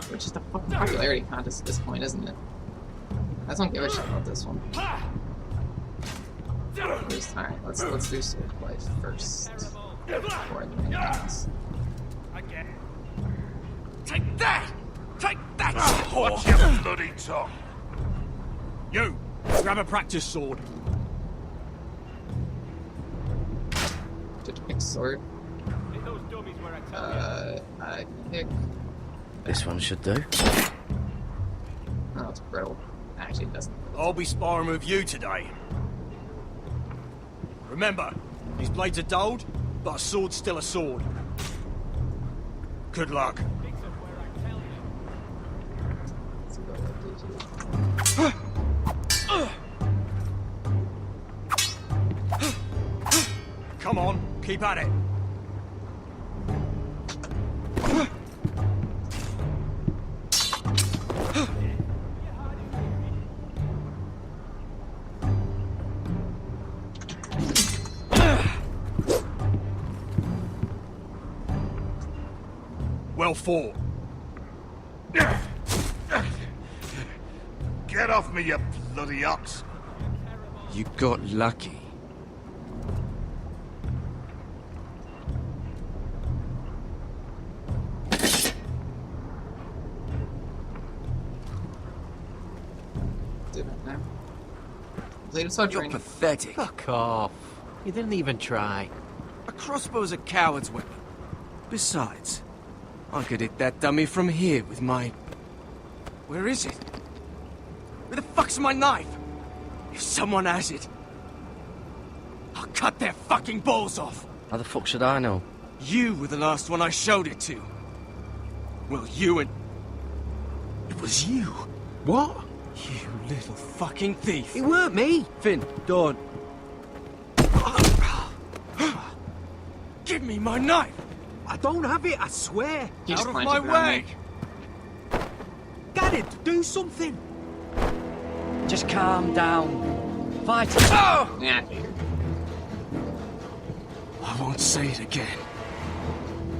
Which is the fucking popularity contest at this point, isn't it? I just don't give a shit about this one. Alright, let's do swordplay first. Before I do anything else. Take that! Take that! Watch your bloody tongue! You! Grab a practice sword. Did you pick sword? I pick... This one should do. Oh, it's brittle. Actually, it doesn't. I'll be sparring with you today. Remember, these blades are dulled, but a sword's still a sword. Good luck. Come on, keep at it. Well fought. Get off me, you bloody ox! You got lucky. You're pathetic. Fuck off. You didn't even try. A crossbow's a coward's weapon. Besides, I could hit that dummy from here with my... Where is it? Where the fuck's my knife? If someone has it, I'll cut their fucking balls off. How the fuck should I know? You were the last one I showed it to. Well, you and... It was you. What? You little fucking thief. It weren't me. Finn, don't. Give me my knife. I don't have it, I swear. Out of my way. Get it, do something. Just calm down. Fight. Oh! Yeah. I won't say it again.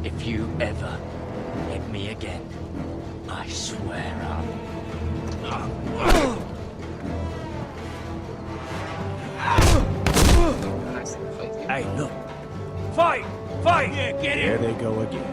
If you ever hit me again, I swear Hey, look. Fight! Fight! Yeah, get There they go again.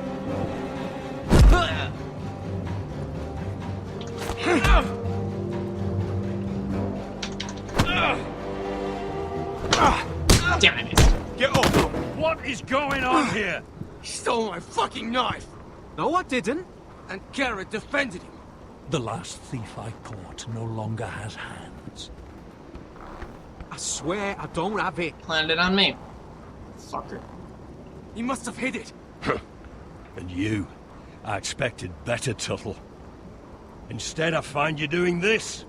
Damn it. Get off! What is going on here? He stole my fucking knife. No, I didn't. And Garrett defended him. The last thief I caught no longer has hands. I swear I don't have it. Planned it on me. Fucker. He must have hid it. And you? I expected better, Tuttle. Instead, I find you doing this.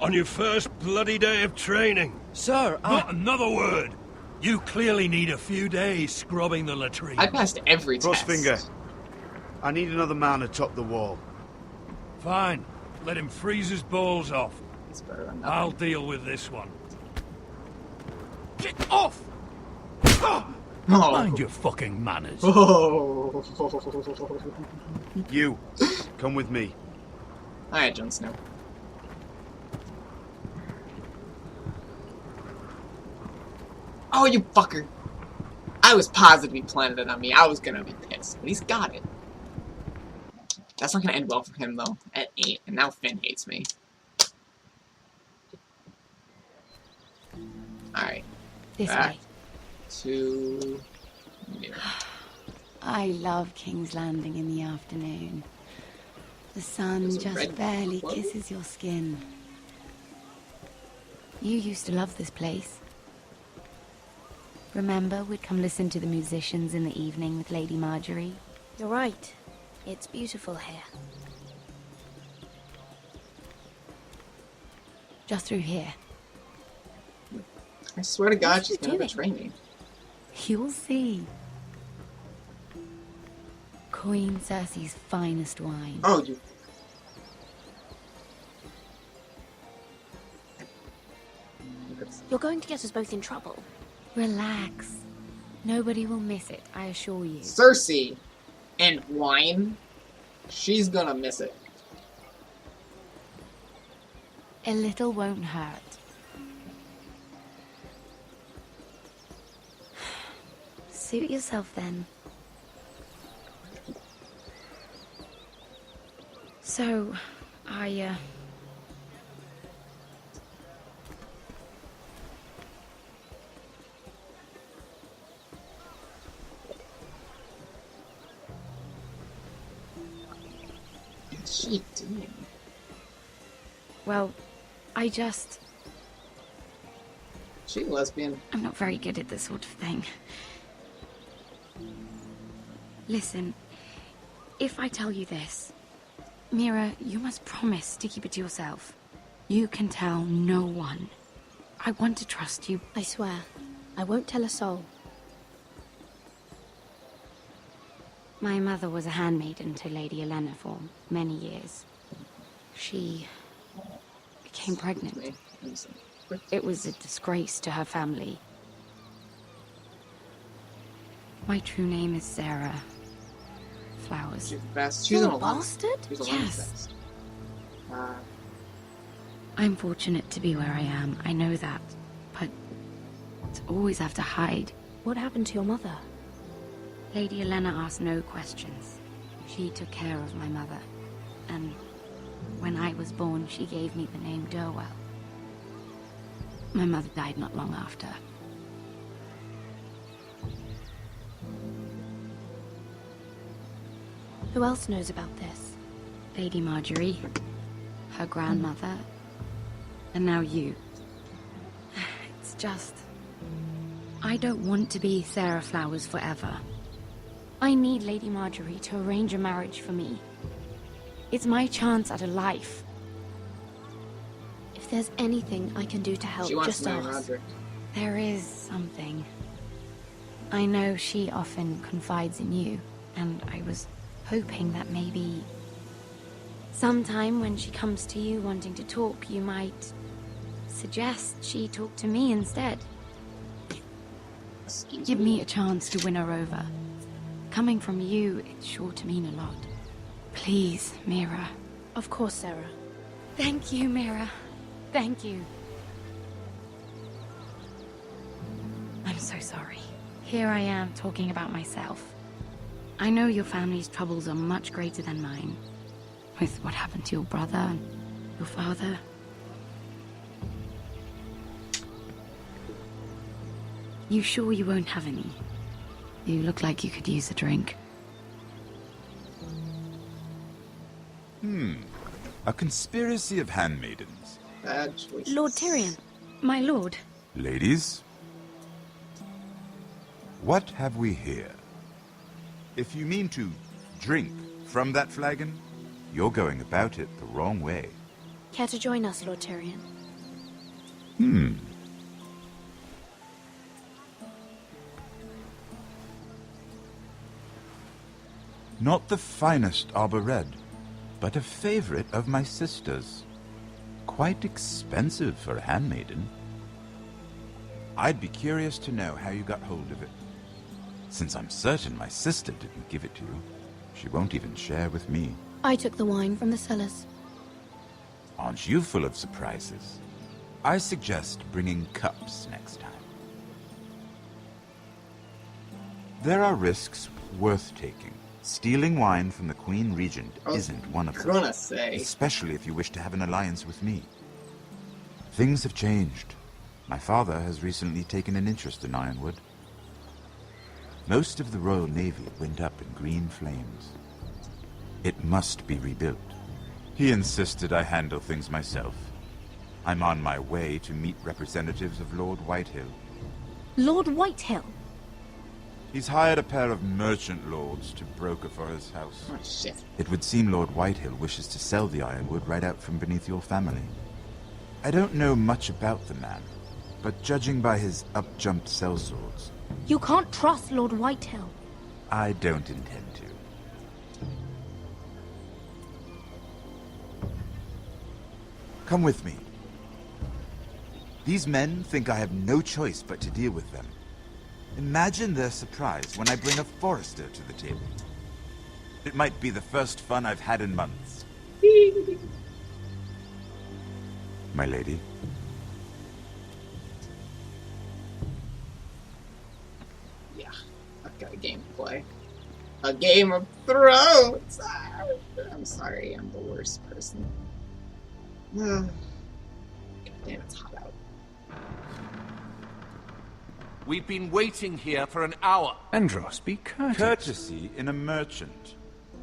On your first bloody day of training. Sir, Not another word! You clearly need a few days scrubbing the latrine. I passed every test. Frostfinger, I need another man atop the wall. Fine. Let him freeze his balls off. It's better than nothing. I'll deal with this one. Get off! Oh. Mind your fucking manners. Oh. You, come with me. Alright, Jon Snow. Oh, you fucker. I was positive he planted it on me. I was gonna be pissed. But he's got it. That's not gonna end well for him, though. At 8. And now Finn hates me. Alright. This Back way. to... I love King's Landing in the afternoon. The sun just barely kisses your skin. You used to love this place. Remember, we'd come listen to the musicians in the evening with Lady Marjorie? You're right. It's beautiful here. Just through here. I swear to God, she's gonna betray me. You'll see. Queen Cersei's finest wine. Oh, you... You're going to get us both in trouble. Relax. Nobody will miss it, I assure you. Cersei and wine? She's gonna miss it. A little won't hurt. Suit yourself then. So, What's she doing? Well, I just... She a lesbian? I'm not very good at this sort of thing. Listen, if I tell you this, Mira, you must promise to keep it to yourself. You can tell no one. I want to trust you. I swear, I won't tell a soul. My mother was a handmaiden to Lady Olenna for many years. She became pregnant. It was a disgrace to her family. My true name is Sarah flowers. She's the best. She's You're an a alum. bastard? She's a Yes. I'm fortunate to be where I am, I know that. But to always have to hide. What happened to your mother? Lady Elena asked no questions. She took care of my mother. And when I was born, she gave me the name Durwell. My mother died not long after. Who else knows about this? Lady Marjorie, her grandmother, and now you. It's just... I don't want to be Sarah Flowers forever. I need Lady Marjorie to arrange a marriage for me. It's my chance at a life. If there's anything I can do to help, just ask. There is something. I know she often confides in you, and I was hoping that maybe sometime when she comes to you wanting to talk, you might suggest she talk to me instead. Give me a chance to win her over. Coming from you, it's sure to mean a lot. Please, Mira. Of course, Sarah. Thank you, Mira. Thank you. I'm so sorry. Here I am talking about myself. I know your family's troubles are much greater than mine. With what happened to your brother and your father. You sure you won't have any? You look like you could use a drink. A conspiracy of handmaidens. Bad choices. Lord Tyrion, my lord. Ladies, what have we here? If you mean to drink from that flagon, you're going about it the wrong way. Care to join us, Lord Tyrion? Not the finest arbor red, but a favorite of my sister's. Quite expensive for a handmaiden. I'd be curious to know how you got hold of it. Since I'm certain my sister didn't give it to you, she won't even share with me. I took the wine from the cellars. Aren't you full of surprises? I suggest bringing cups next time. There are risks worth taking. Stealing wine from the Queen Regent isn't one of them. Especially if you wish to have an alliance with me. Things have changed. My father has recently taken an interest in Ironwood. Most of the Royal Navy went up in green flames. It must be rebuilt. He insisted I handle things myself. I'm on my way to meet representatives of Lord Whitehill. Lord Whitehill? He's hired a pair of merchant lords to broker for his house. Oh, shit. It would seem Lord Whitehill wishes to sell the Ironwood right out from beneath your family. I don't know much about the man, but judging by his up-jumped sellswords, You can't trust Lord Whitehill. I don't intend to. Come with me. These men think I have no choice but to deal with them. Imagine their surprise when I bring a Forrester to the table. It might be the first fun I've had in months. My lady. Yeah, I've got a game to play. A Game of Thrones! I'm sorry, I'm the worst person. God damn, it's hot out. We've been waiting here for an hour. Andros, be courteous. Courtesy in a merchant.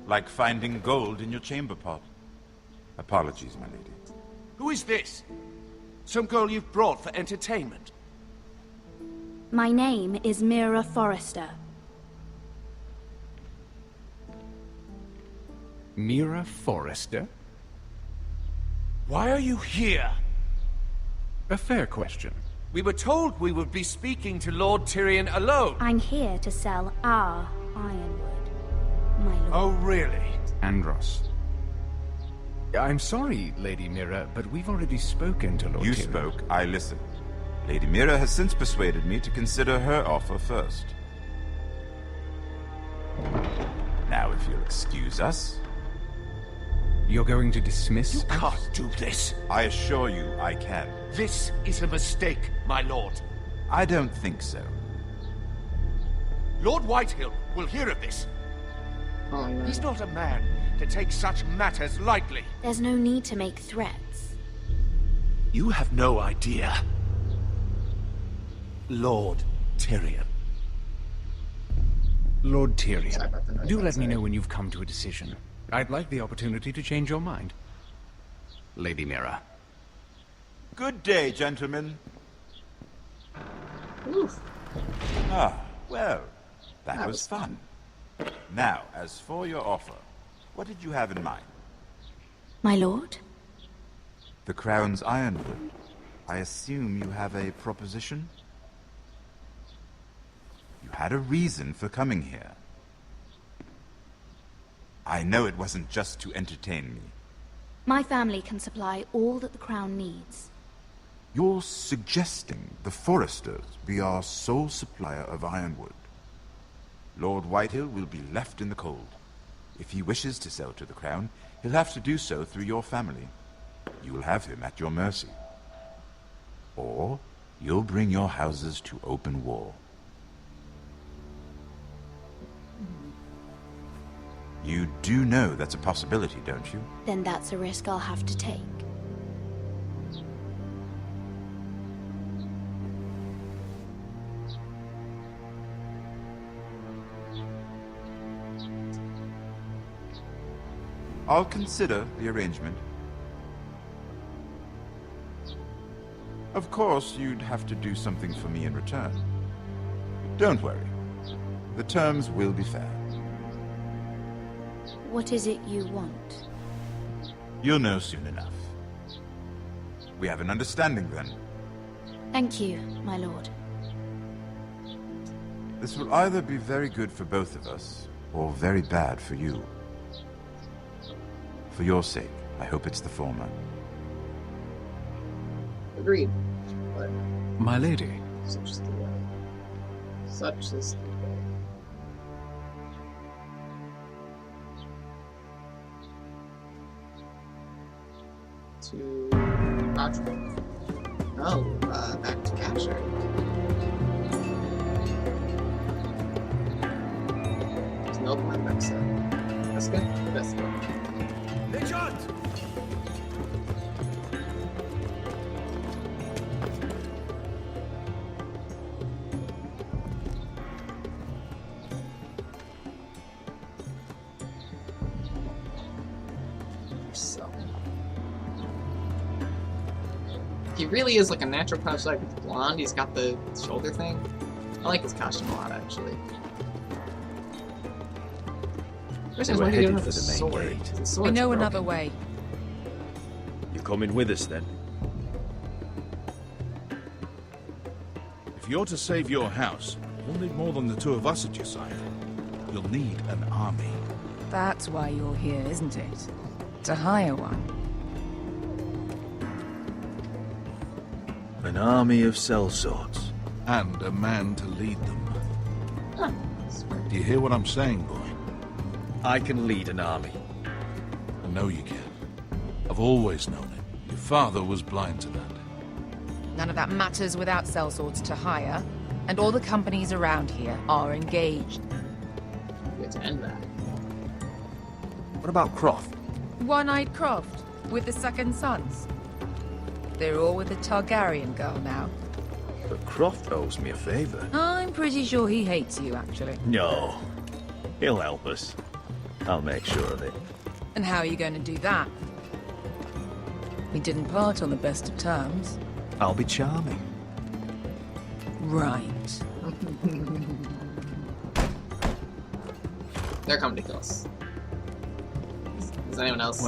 Like finding gold in your chamber pot. Apologies, my lady. Who is this? Some girl you've brought for entertainment? My name is Mira Forrester. Mira Forrester? Why are you here? A fair question. We were told we would be speaking to Lord Tyrion alone. I'm here to sell our Ironwood, my lord. Oh, really? Andros. I'm sorry, Lady Mira, but we've already spoken to Lord You Tyrion. spoke, I listened. Lady Mira has since persuaded me to consider her offer first. Now if you'll excuse us. You're going to dismiss? You can't do this. I assure you I can. This is a mistake, my lord. I don't think so. Lord Whitehill will hear of this. Oh, no. He's not a man to take such matters lightly. There's no need to make threats. You have no idea. Lord Tyrion. Lord Tyrion, Sorry about the noise do let me outside. know when you've come to a decision. I'd like the opportunity to change your mind. Lady Mira. Good day, gentlemen. Oof. Ah, well, that was fun. Now, as for your offer, what did you have in mind? My lord? The Crown's Ironwood. I assume you have a proposition? You had a reason for coming here. I know it wasn't just to entertain me. My family can supply all that the Crown needs. You're suggesting the Forresters be our sole supplier of ironwood. Lord Whitehill will be left in the cold. If he wishes to sell to the Crown, he'll have to do so through your family. You will have him at your mercy. Or you'll bring your houses to open war. You do know that's a possibility, don't you? Then that's a risk I'll have to take. I'll consider the arrangement. Of course, you'd have to do something for me in return. Don't worry. The terms will be fair. What is it you want? You'll know soon enough. We have an understanding then. Thank you, my lord. This will either be very good for both of us, or very bad for you. For your sake, I hope it's the former. Agreed. But My lady. such is the way. Such is the way. To Roger. Oh, back to capture. There's no point back, so that's good. That's good. Richard! So he really is like a natural prototype with blonde. He's got the shoulder thing. I like his costume a lot, actually. They were headed for the main gate. I know another way. You coming with us then? If you're to save your house, you'll need more than the two of us at your side. You'll need an army. That's why you're here, isn't it? To hire one. An army of sellswords. And a man to lead them. Do you hear what I'm saying, boy? I can lead an army. I know you can. I've always known it. Your father was blind to that. None of that matters without sellswords to hire, and all the companies around here are engaged. We have to end that. What about Croft? One-Eyed Croft, with the second sons. They're all with the Targaryen girl now. But Croft owes me a favor. I'm pretty sure he hates you, actually. No. He'll help us. I'll make sure of it. And how are you going to do that? We didn't part on the best of terms. I'll be charming. Right. They're coming to kill us. Is anyone else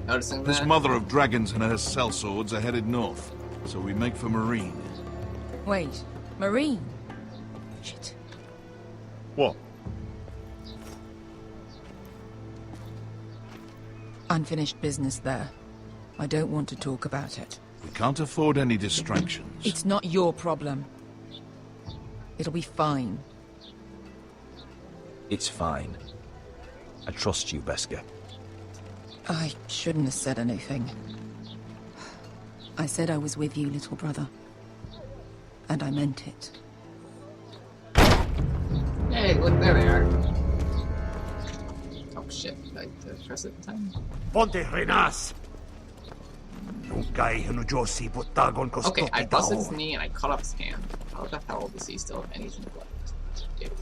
noticing This that? mother of dragons and her sellswords are headed north, so we make for Marine. Wait, Marine? Shit. What? Unfinished business there. I don't want to talk about it. We can't afford any distractions. It's not your problem. It'll be fine. It's fine. I trust you, Beskar. I shouldn't have said anything. I said I was with you, little brother. And I meant it. Hey, look, there they are. Oh shit, did I press it in time? Ponte Renas! Okay, I busted his knee and I cut off his hand. How the hell does he still have anything left? Dude.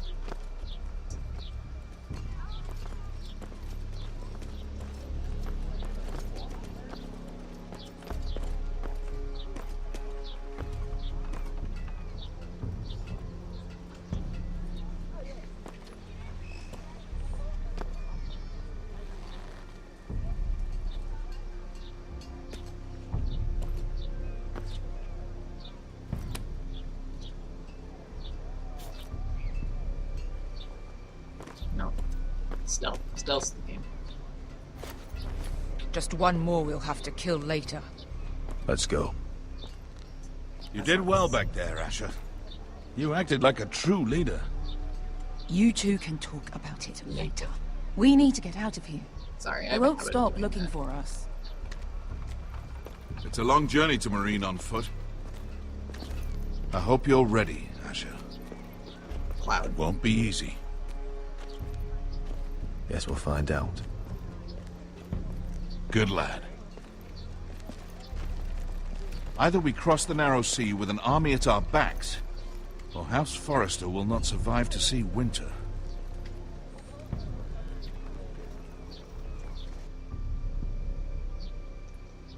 No. Stealth's the game. Just one more we'll have to kill later. Let's go. You did well back there, Asher. You acted like a true leader. You two can talk about it later. We need to get out of here. Sorry, They won't stop looking for us. It's a long journey to Marine on foot. I hope you're ready, Asher. Cloud. It won't be easy. Guess we'll find out. Good lad. Either we cross the narrow sea with an army at our backs, or House Forrester will not survive to see winter.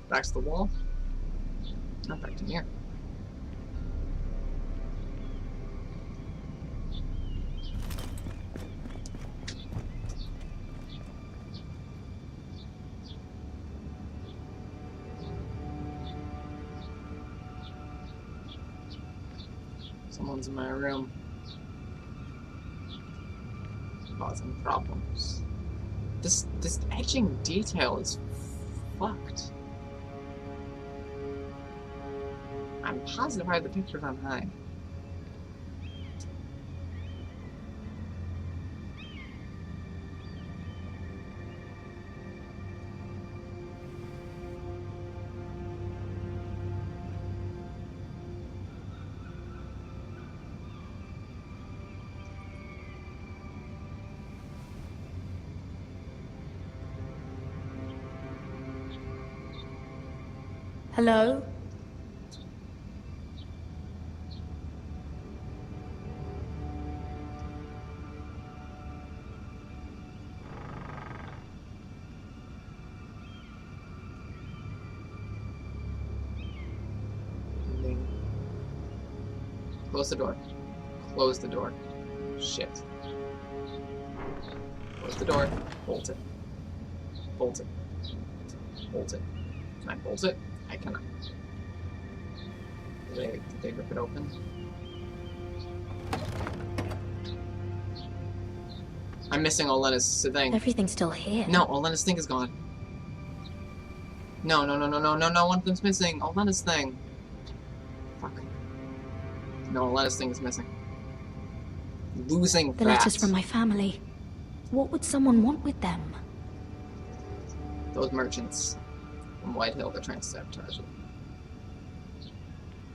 Back to the wall? Not back to here. Someone's in my room. Causing problems. This etching detail is fucked. I'm positive I have the pictures on high. Hello? Close the door. Close the door. Shit. Close the door. Bolt it. Bolt it. Bolt it. Can I bolt it? I cannot. Did they rip it open? I'm missing Olena's thing. Everything's still here. No, Olena's thing is gone. No, one of them's missing. Olena's thing. Fuck. No, Olena's thing is missing. Losing the letters from my family. What would someone want with them? Those merchants from Whitehill, they're trying to sabotage it.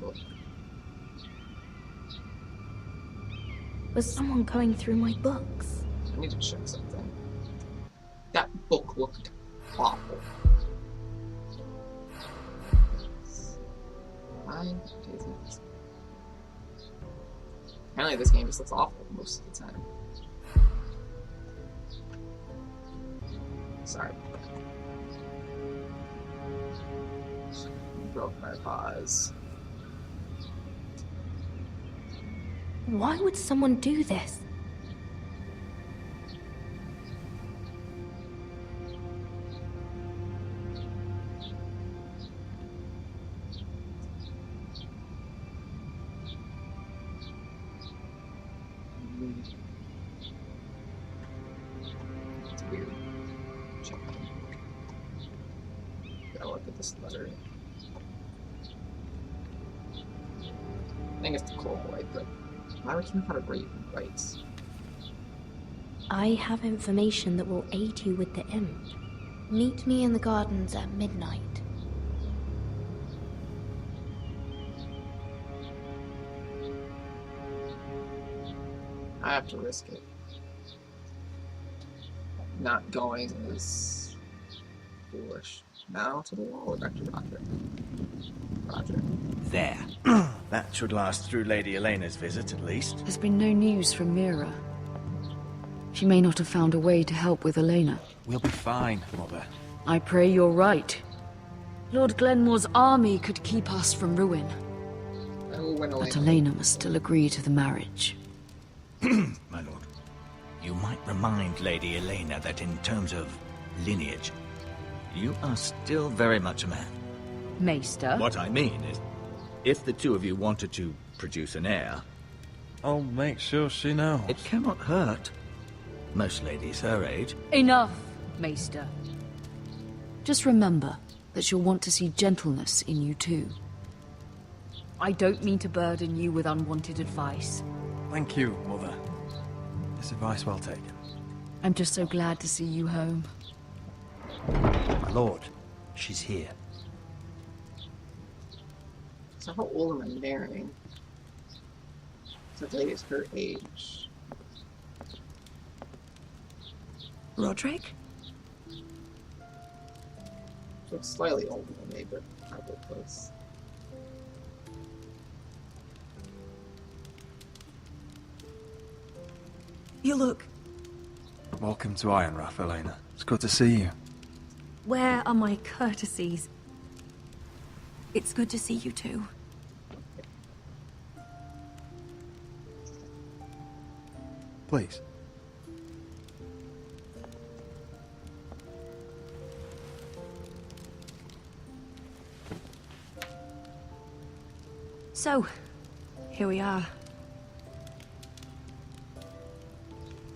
Look. Was someone going through my books? I need to check something. That book looked awful. Apparently this game just looks awful most of the time. Sorry. Broke my pause. Why would someone do this? It's weird. Check. Gotta look at this letter. I think it's the coal white, but why would you know how to read and write? I have information that will aid you with the imp. Meet me in the gardens at midnight. I have to risk it. Not going is foolish. Now to the wall with Dr. Roger. Roger. There. That should last through Lady Elena's visit, at least. There's been no news from Mira. She may not have found a way to help with Elena. We'll be fine, Mother. I pray you're right. Lord Glenmore's army could keep us from ruin. But Elena must still agree to the marriage. My lord, you might remind Lady Elena that in terms of lineage, you are still very much a man. Maester? What I mean is, if the two of you wanted to produce an heir... I'll make sure she knows. It cannot hurt. Most ladies her age. Enough, Maester. Just remember that she'll want to see gentleness in you too. I don't mean to burden you with unwanted advice. Thank you, Mother. This advice well taken. I'm just so glad to see you home. My lord, she's here. So how old am I marrying? That lady is her age. Roderick? Looks slightly older than me, but probably close. You look... Welcome to Ironrath, Elena. It's good to see you. Where are my courtesies? It's good to see you too. Please. So, here we are.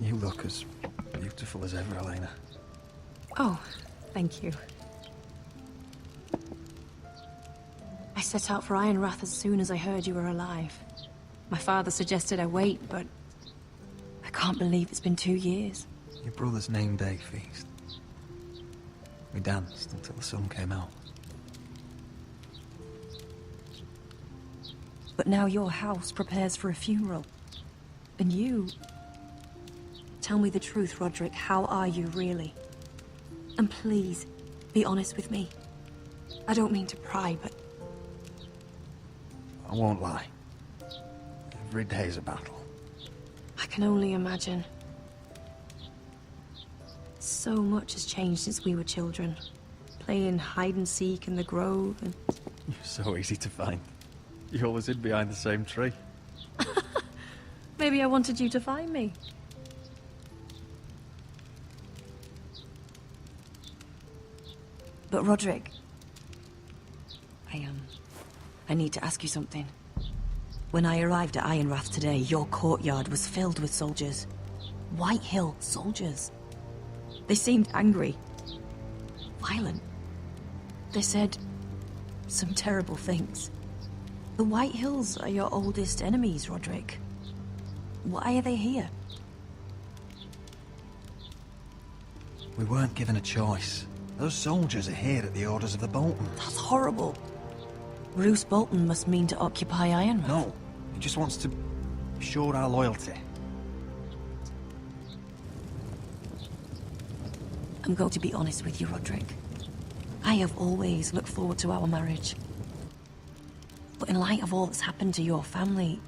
You look as beautiful as ever, Elena. Oh, thank you. I set out for Ironrath as soon as I heard you were alive. My father suggested I wait, but I can't believe it's been 2 years. Your brother's name day feast. We danced until the sun came out. But now your house prepares for a funeral. And you... Tell me the truth, Roderick. How are you, really? And please, be honest with me. I don't mean to pry, but... I won't lie. Every day's a battle. I can only imagine. So much has changed since we were children. Playing hide-and-seek in the grove and... You're so easy to find. You always hid behind the same tree. Maybe I wanted you to find me. But Roderick... I need to ask you something. When I arrived at Ironrath today, your courtyard was filled with soldiers. White Hill soldiers. They seemed angry. Violent. They said some terrible things. The White Hills are your oldest enemies, Roderick. Why are they here? We weren't given a choice. Those soldiers are here at the orders of the Boltons. That's horrible. Roose Bolton must mean to occupy Ironrath. No, he just wants to assure our loyalty. I'm going to be honest with you, Roderick. I have always looked forward to our marriage. But in light of all that's happened to your family...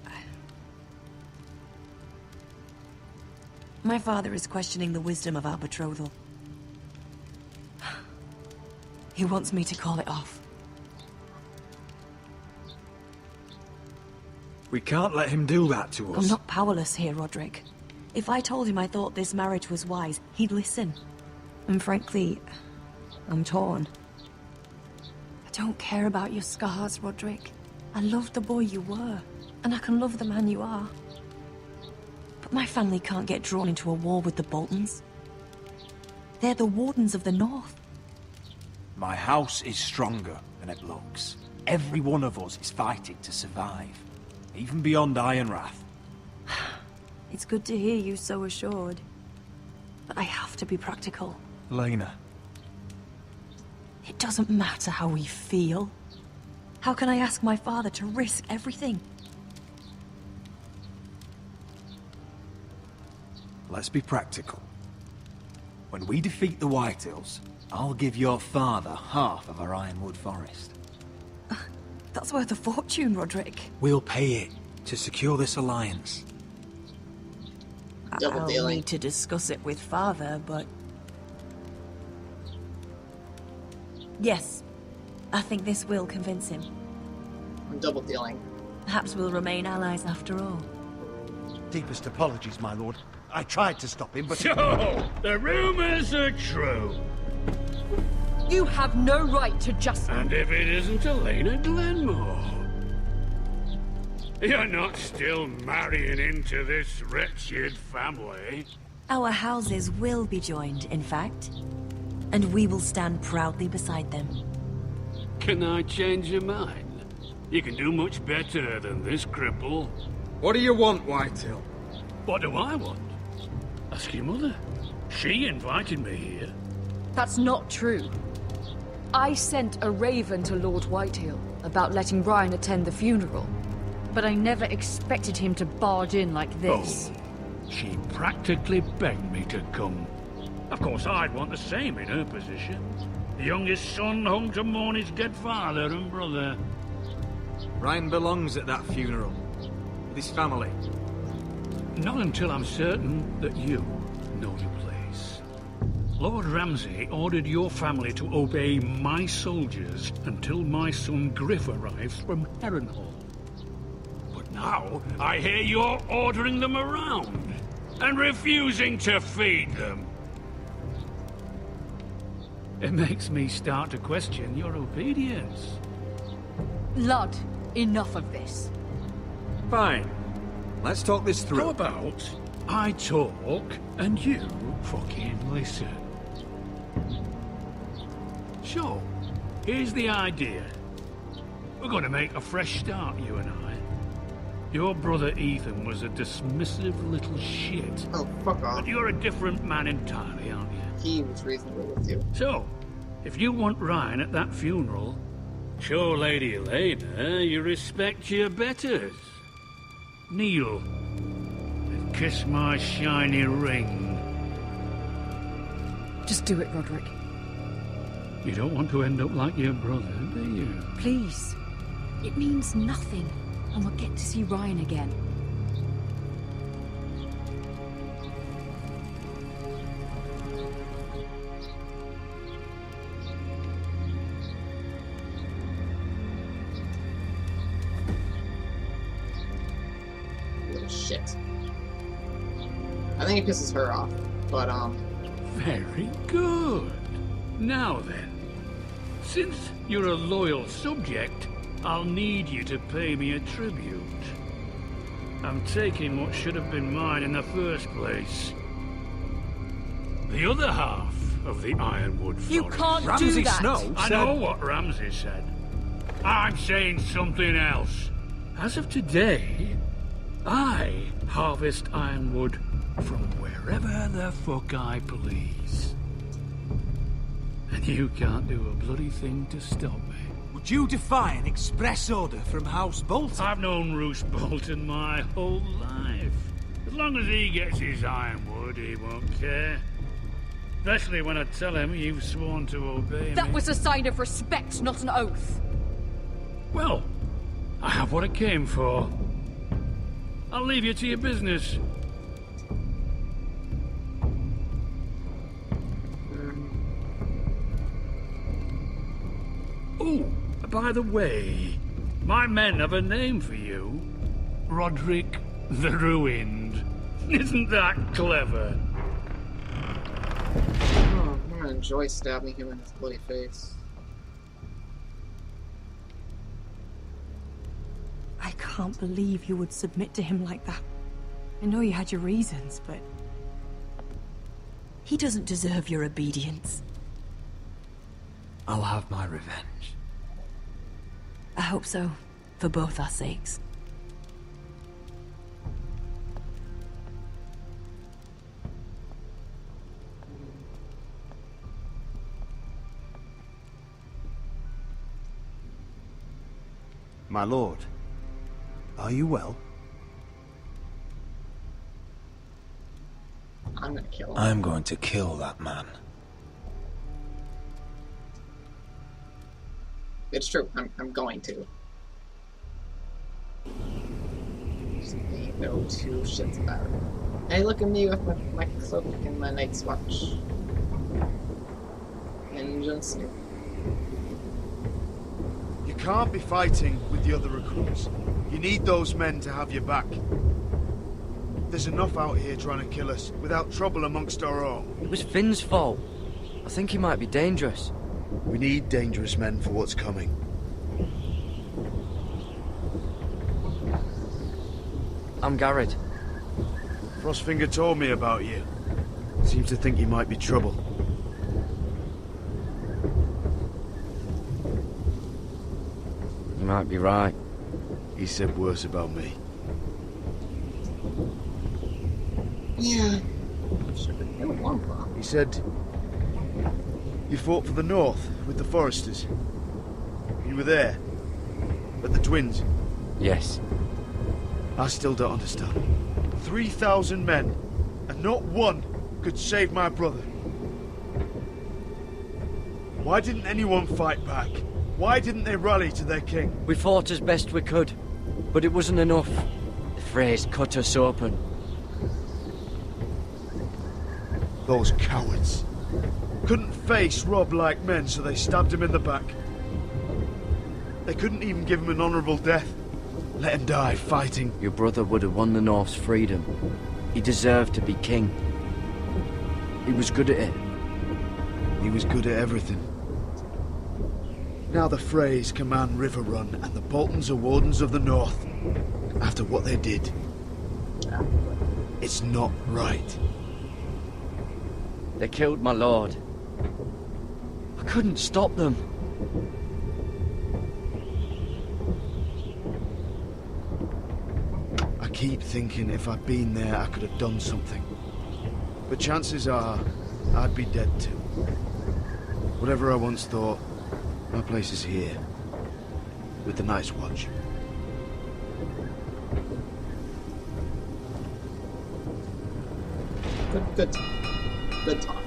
My father is questioning the wisdom of our betrothal. He wants me to call it off. We can't let him do that to us. I'm not powerless here, Roderick. If I told him I thought this marriage was wise, he'd listen. And frankly, I'm torn. I don't care about your scars, Roderick. I loved the boy you were, and I can love the man you are. But my family can't get drawn into a war with the Boltons. They're the Wardens of the North. My house is stronger than it looks. Every one of us is fighting to survive. Even beyond Ironrath. It's good to hear you so assured. But I have to be practical. Lena. It doesn't matter how we feel. How can I ask my father to risk everything? Let's be practical. When we defeat the Whitehills, I'll give your father half of our Ironwood Forest. That's worth a fortune, Roderick. We'll pay it to secure this alliance. I'll need to discuss it with father, but... Yes, I think this will convince him. I'm double dealing. Perhaps we'll remain allies after all. Deepest apologies, my lord. I tried to stop him, but... So, the rumors are true. You have no right to just... And if it isn't Elena Glenmore? You're not still marrying into this wretched family? Our houses will be joined, in fact. And we will stand proudly beside them. Can I change your mind? You can do much better than this cripple. What do you want, Whitehill? What do I want? Ask your mother. She invited me here. That's not true. I sent a raven to Lord Whitehill about letting Ryan attend the funeral. But I never expected him to barge in like this. Oh, she practically begged me to come. Of course, I'd want the same in her position. The youngest son home to mourn his dead father and brother. Ryan belongs at that funeral. With his family. Not until I'm certain that you know the place. Lord Ramsay ordered your family to obey my soldiers until my son Griff arrives from Harrenhal. But now, I hear you're ordering them around and refusing to feed them. It makes me start to question your obedience. Lud, enough of this. Fine. Let's talk this through. How about I talk and you fucking listen? So, here's the idea. We're going to make a fresh start, you and I. Your brother Ethan was a dismissive little shit. Oh, fuck off. But you're a different man entirely, aren't you? He was reasonable with you. So, if you want Ryan at that funeral, show Lady Elena you respect your betters. Kneel and kiss my shiny ring. Just do it, Roderick. You don't want to end up like your brother, do you? Please. It means nothing, and we'll get to see Ryan again. Shit. I think he pisses her off, but Very good. Now then, since you're a loyal subject, I'll need you to pay me a tribute. I'm taking what should have been mine in the first place. The other half of the Ironwood Forest. You can't do that! I know what Ramsay said. I'm saying something else. As of today, I harvest ironwood from wherever the fuck I please. And you can't do a bloody thing to stop me. Would you defy an express order from House Bolton? I've known Roose Bolton my whole life. As long as he gets his ironwood, he won't care. Especially when I tell him you've sworn to obey me. That was a sign of respect, not an oath. Well, I have what I came for. I'll leave you to your business. Oh, by the way, my men have a name for you. Roderick the Ruined. Isn't that clever? oh, I'm gonna enjoy stabbing him in his bloody face. I can't believe you would submit to him like that. I know you had your reasons, but... he doesn't deserve your obedience. I'll have my revenge. I hope so, for both our sakes. My lord, are you well? I'm gonna kill him. I'm going to kill that man. It's true. I'm going to. Just ain't no two shits about it. Hey, look at me with my cloak and my Night's Watch. Vengeance. You can't be fighting with the other recruits. You need those men to have your back. There's enough out here trying to kill us, without trouble amongst our own. It was Finn's fault. I think he might be dangerous. We need dangerous men for what's coming. I'm Garrett. Frostfinger told me about you. Seems to think you might be trouble. You might be right. He said worse about me. Yeah. Should have killed Longclaw. He said you fought for the North with the Forresters. You were there. But the twins. Yes. I still don't understand. 3,000 men, and not one could save my brother. Why didn't anyone fight back? Why didn't they rally to their king? We fought as best we could, but it wasn't enough. The Freys cut us open. Those cowards. Couldn't face Rob like men, so they stabbed him in the back. They couldn't even give him an honourable death. Let him die fighting. Your brother would have won the North's freedom. He deserved to be king. He was good at it. He was good at everything. Now the Freys command Riverrun, and the Boltons are wardens of the North. After what they did. It's not right. They killed my lord. I couldn't stop them. I keep thinking if I'd been there, I could have done something. But chances are, I'd be dead too. Whatever I once thought, my place is here. With the Night's Watch. Good talk. Good talk.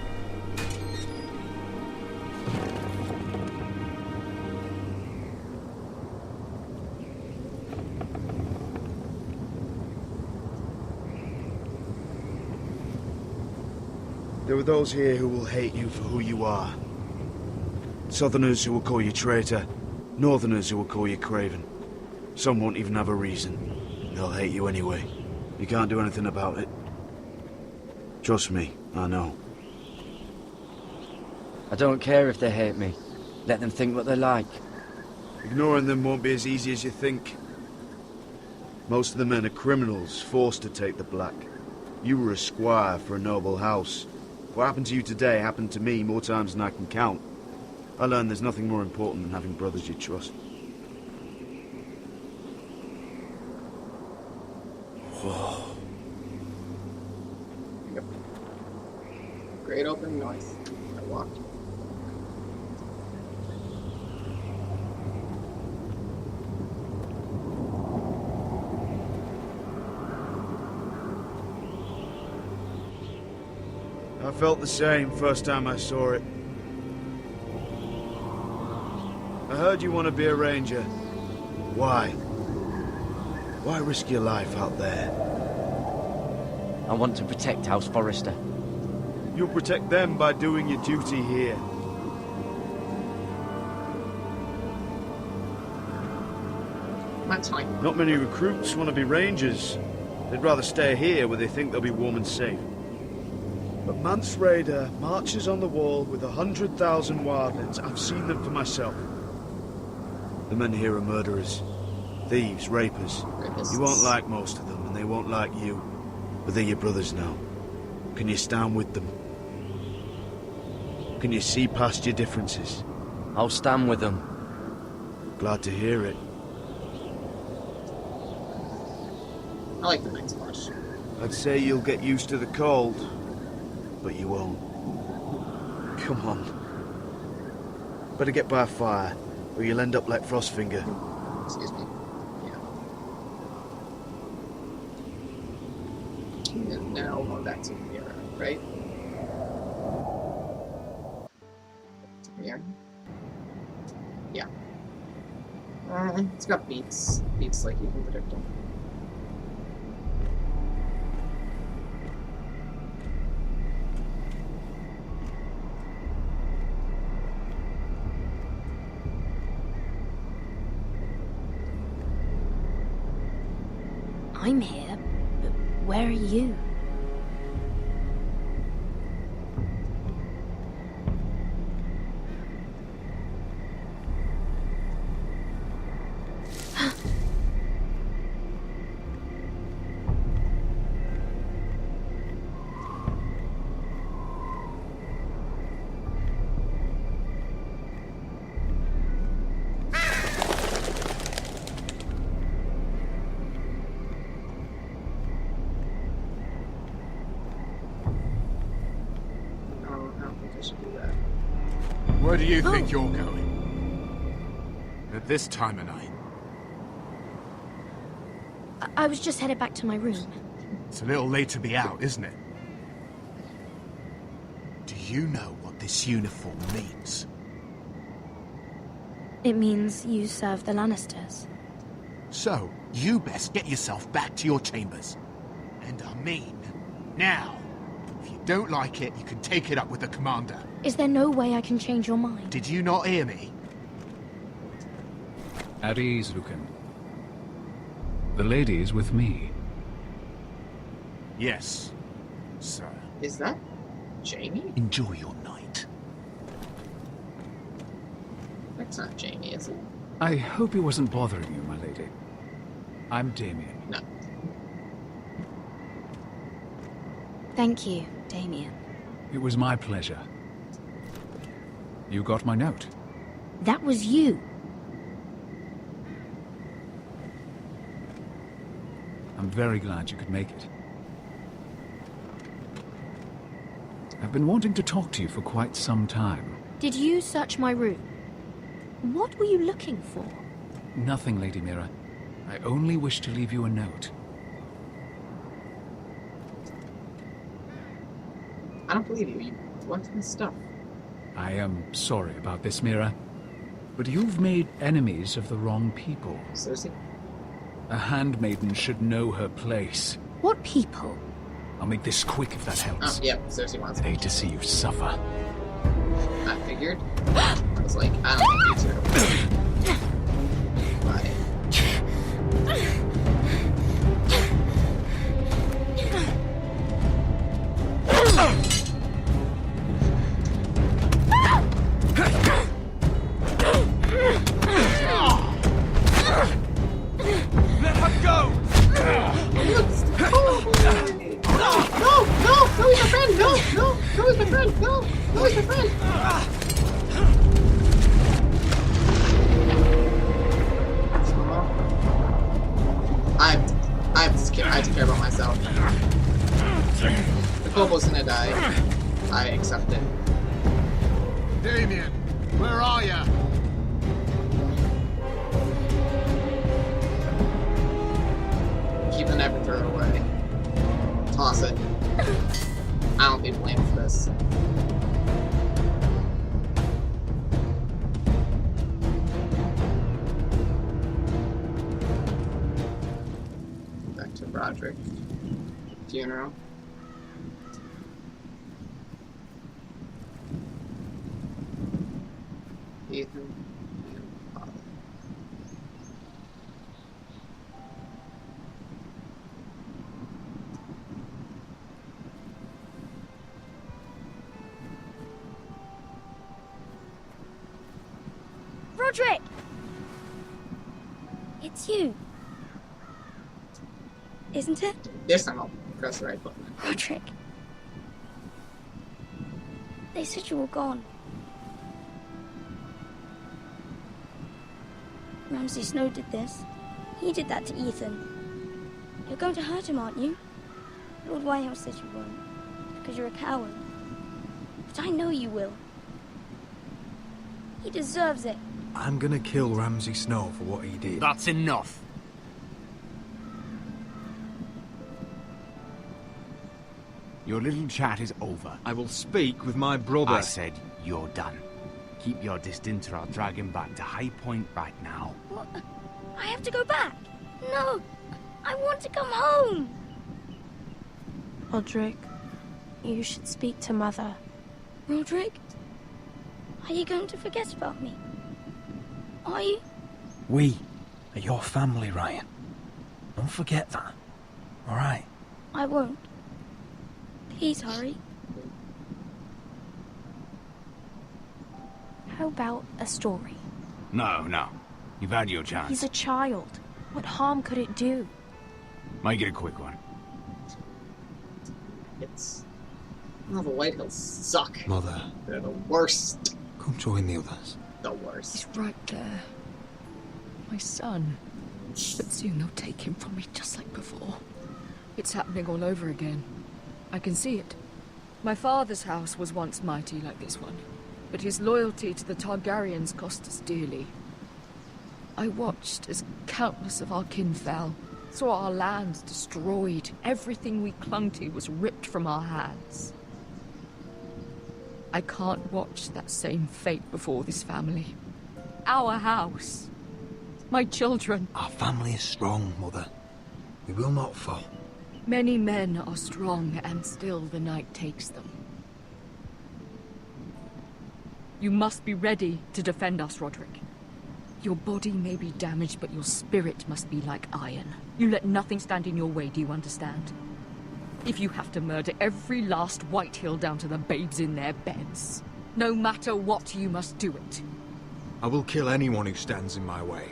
There are those here who will hate you for who you are. Southerners who will call you traitor. Northerners who will call you craven. Some won't even have a reason. They'll hate you anyway. You can't do anything about it. Trust me, I know. I don't care if they hate me. Let them think what they like. Ignoring them won't be as easy as you think. Most of the men are criminals, forced to take the black. You were a squire for a noble house. What happened to you today happened to me more times than I can count. I learned there's nothing more important than having brothers you trust. Whoa. Yep. Great open north. I walked. I felt the same first time I saw it. I heard you want to be a ranger. Why? Why risk your life out there? I want to protect House Forrester. You'll protect them by doing your duty here. That's fine. Not many recruits want to be rangers. They'd rather stay here where they think they'll be warm and safe. But Mance Rayder marches on the wall with 100,000 wildlings. I've seen them for myself. The men here are murderers. Thieves, rapers. You won't like most of them, and they won't like you. But they're your brothers now. Can you stand with them? Can you see past your differences? I'll stand with them. Glad to hear it. I like the Night's Watch. I'd say you'll get used to the cold, but you won't. Come on. Better get by a fire, or you'll end up like Frostfinger. Excuse me. now we're going back to Mira, right? Mira? Yeah. It's got beats. Beats like you can predict them. I'm here, but where are you? Where do you think you're going? At this time of night? I was just headed back to my room. It's a little late to be out, isn't it? Do you know what this uniform means? It means you serve the Lannisters. So, you best get yourself back to your chambers. And I mean, now. If you don't like it, you can take it up with the commander. Is there no way I can change your mind? Did you not hear me? At ease, Lucan. The lady is with me. Yes, sir. Is that Jamie? Enjoy your night. That's not Jamie, is it? I hope he wasn't bothering you, my lady. I'm Damien. No. Thank you, Damien. It was my pleasure. You got my note. That was you. I'm very glad you could make it. I've been wanting to talk to you for quite some time. Did you search my room? What were you looking for? Nothing, Lady Mira. I only wish to leave you a note. I don't believe you. You want this stuff. I am sorry about this, Mira. But you've made enemies of the wrong people. Cersei? A handmaiden should know her place. What people? I'll make this quick if that helps. Oh, yeah, Cersei wants I hate to see you suffer. I figured. I was like, I don't think you two. Bye. Let her go! No, he's my friend! No, he's my friend! No, he's my friend! I have to care about myself. The Kobold's gonna die. I accept it. Damien, where are ya? Keep the knife and throw it away. Toss it. I don't be blamed for this. Back to Roderick. Funeral. Ethan and Father. Roderick! It's you. Isn't it? This time I'll press the right button. Roderick. They said you were gone. Ramsay Snow did this. He did that to Ethan. You're going to hurt him, aren't you? Lord Whitehouse said you won't, because you're a coward. But I know you will. He deserves it. I'm gonna kill Ramsay Snow for what he did. That's enough. Your little chat is over. I will speak with my brother. I said you're done. Keep your distance or I'll drag him back to High Point right now. What? I have to go back. No, I want to come home. Roderick, you should speak to Mother. Roderick, are you going to forget about me? Are you? We are your family, Ryan. Don't forget that. All right? I won't. Please hurry. How about a story? No. You've had your chance. He's a child. What harm could it do? Make it a quick one. It's... Oh, the White Hills suck. Mother. They're the worst. Come join the others. The worst. He's right there. My son. But soon they'll take him from me just like before. It's happening all over again. I can see it. My father's house was once mighty like this one, but his loyalty to the Targaryens cost us dearly. I watched as countless of our kin fell, saw our lands destroyed, everything we clung to was ripped from our hands. I can't watch that same fate before this family. Our house. My children. Our family is strong, Mother. We will not fall. Many men are strong, and still the night takes them. You must be ready to defend us, Roderick. Your body may be damaged, but your spirit must be like iron. You let nothing stand in your way, do you understand? If you have to murder every last Whitehill down to the babes in their beds, no matter what, you must do it. I will kill anyone who stands in my way.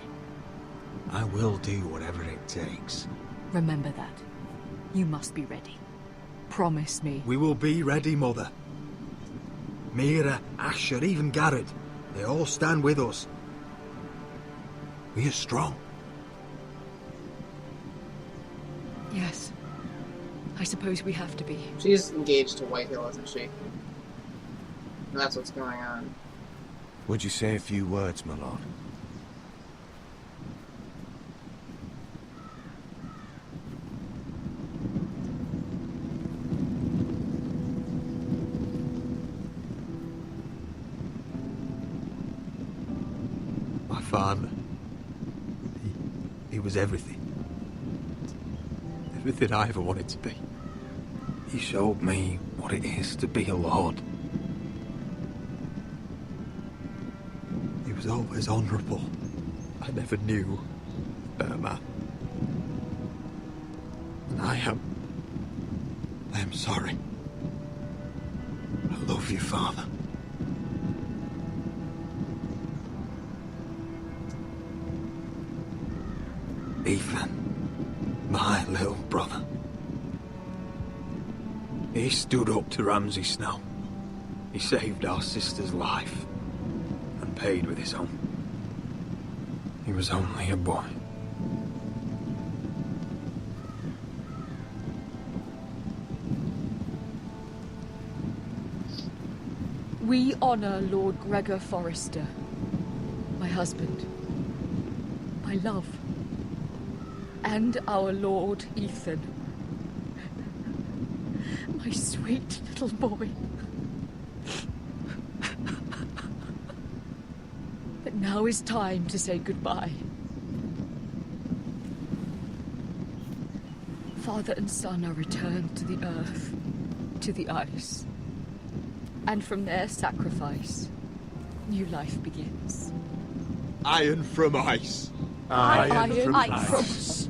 I will do whatever it takes. Remember that. You must be ready. Promise me. We will be ready, Mother. Mira, Asher, even Garrett. They all stand with us. We are strong. Yes. I suppose we have to be. She's engaged to Whitehill, isn't she? And that's what's going on. Would you say a few words, my lord? My father. He was everything. Everything I ever wanted to be. He showed me what it is to be a lord. He was always honourable. I never knew a better man. And I am sorry. I love you, Father. Ethan, my little brother. He stood up to Ramsay Snow. He saved our sister's life and paid with his own. He was only a boy. We honor Lord Gregor Forrester, my husband, my love, and our Lord Ethan, my sweet little boy. But now is time to say goodbye. Father and son are returned to the earth, to the ice. And from their sacrifice, new life begins. Iron from ice. Iron from ice. ice.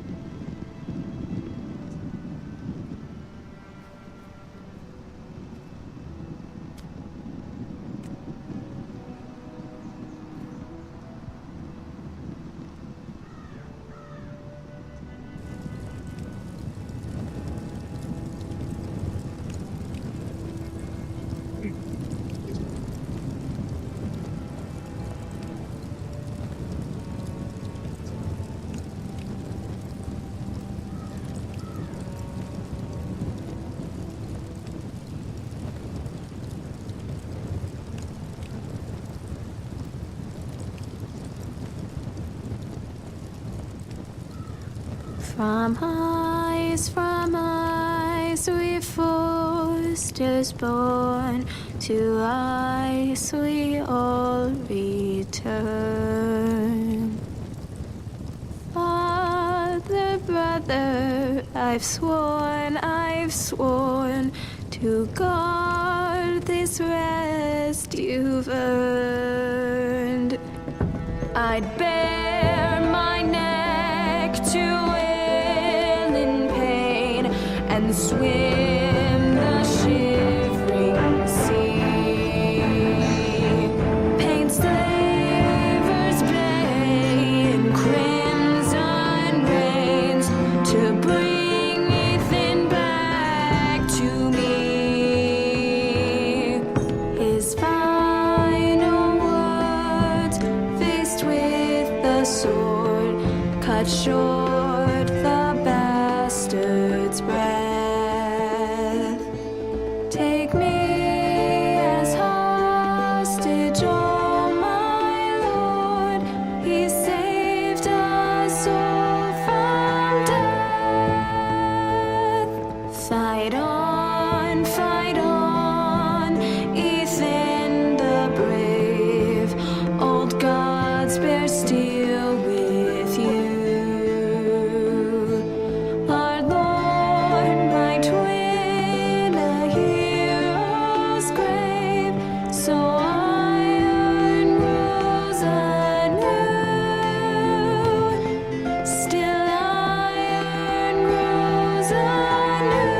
From ice we fall Forresters born, to ice we all return. Father, brother, I've sworn to guard this rest you've earned. I'd bare my neck to wail in pain and swim the shivering sea. Paint slavers play in crimson rains to bring Ethan back to me. His final words, faced with the sword, cut short the bastard's breath. Take me as hostage, oh my Lord. He saved us all from death. Fight on, Ethan the brave. Old gods bear steel with you. Our Lord, my twin, a hero's grave, so iron rules anew. Still iron rules anew.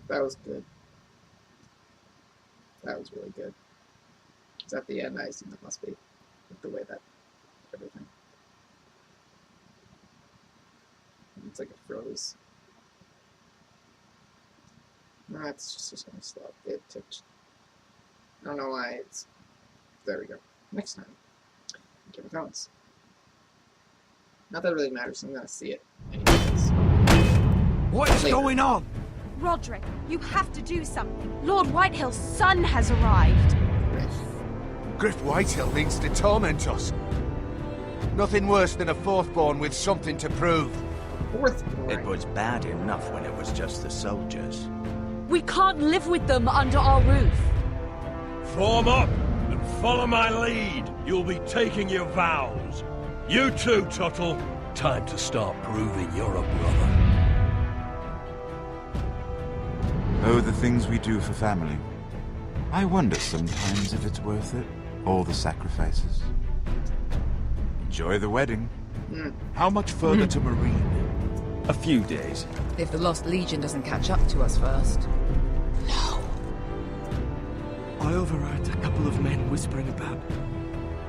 That was good. That was really good. It's at the end, I assume it must be. With the way that everything. It's like it froze. No, it's just gonna slow up. It took. I don't know why it's. There we go. Next time. Game of Thrones. Not that it really matters, I'm gonna see it anyways. What is Later. going on? Roderick, you have to do something. Lord Whitehill's son has arrived. Griff Whitehill means to torment us. Nothing worse than a fourthborn with something to prove. It was bad enough when it was just the soldiers. We can't live with them under our roof. Form up and follow my lead. You'll be taking your vows. You too, Tuttle. Time to start proving you're a brother. Oh, the things we do for family. I wonder sometimes if it's worth it. All the sacrifices. Enjoy the wedding. How much further to Marine? A few days. If the Lost Legion doesn't catch up to us first. I overheard a couple of men whispering about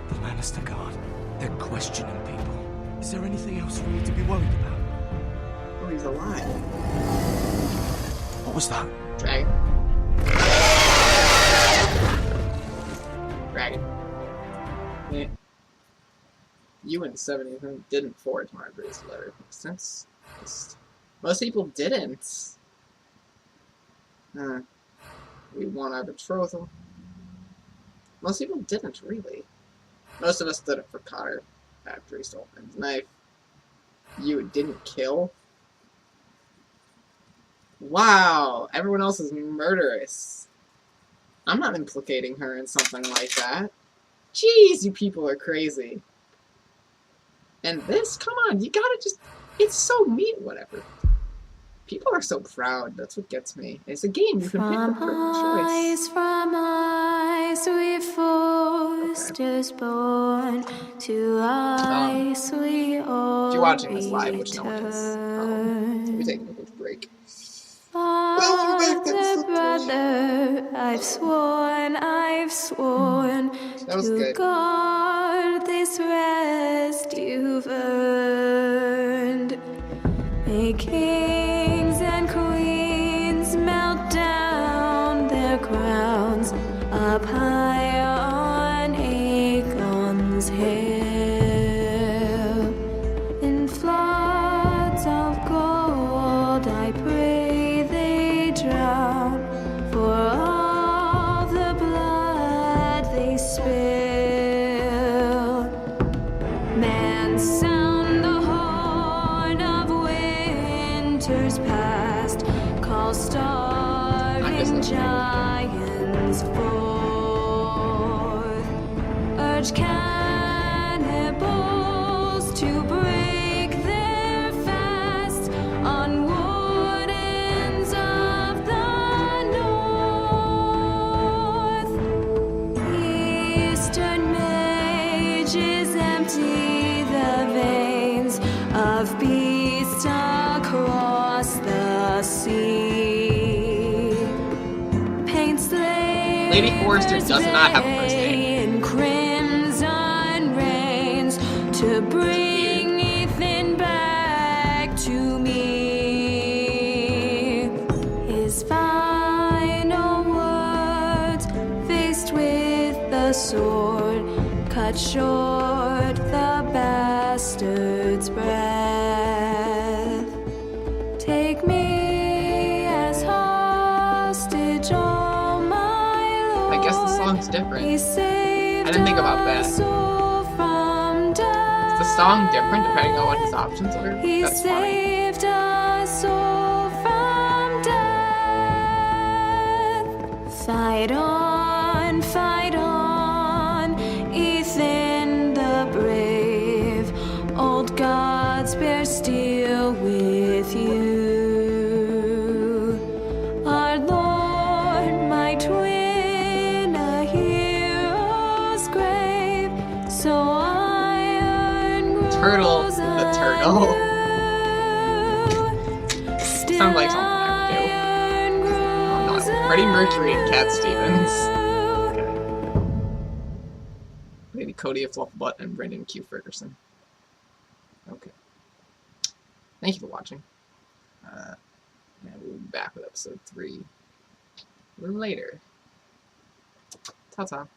the Lannister Guard. They're questioning people. Is there anything else we need to be worried about? Oh, he's alive. What was that? Dragon. Dragon. Yeah. You and 70 who didn't forge Margaret's letter. Makes sense. Most people didn't. We won our betrothal. Most people didn't, really. Most of us did it for Cotter after he stole his knife. You didn't kill? Wow, everyone else is murderous. I'm not implicating her in something like that. Jeez, you people are crazy. And this? Come on, you gotta just... It's so neat, whatever. People are so proud, that's what gets me. It's a game, you can pick the perfect choice. From ice we Forresters born, to ice we all If you're watching this live, which no one is, we're taking a huge break. Father, brother, I've sworn to good. guard this rest you've earned. May kings and queens melt down their crowns up high on Aegon's hill. In floods of gold I pray they drown, for all the blood they spill. Man, sound the horn of winter winters past, call starving giants forth, urge cannibals to break their fast on wardens of the north. Eastern mages empty the veins of beasts across the sea. Paints Lady Forrester does not have a first name. in crimson rains to bring Ethan back to me. His final words, faced with the sword, cut short the bastard's breath. Take me as hostage, oh my lord. I guess the song's different. I didn't think about that. Is the song different depending on what his options are? He That's funny. saved a soul from death. Fight on, Ethan the brave. Old gods bear steel with you. Our Lord might win a hero's grave, so iron Turtle, grows the turtle. Sounds like something I would do. Oh no, Freddie Mercury and Cat Stevens. Okay. Maybe Cody Fluffbutt and Brendan Q. Ferguson. Okay. Thank you for watching. And we'll be back with episode 3 a little later. Ta-ta.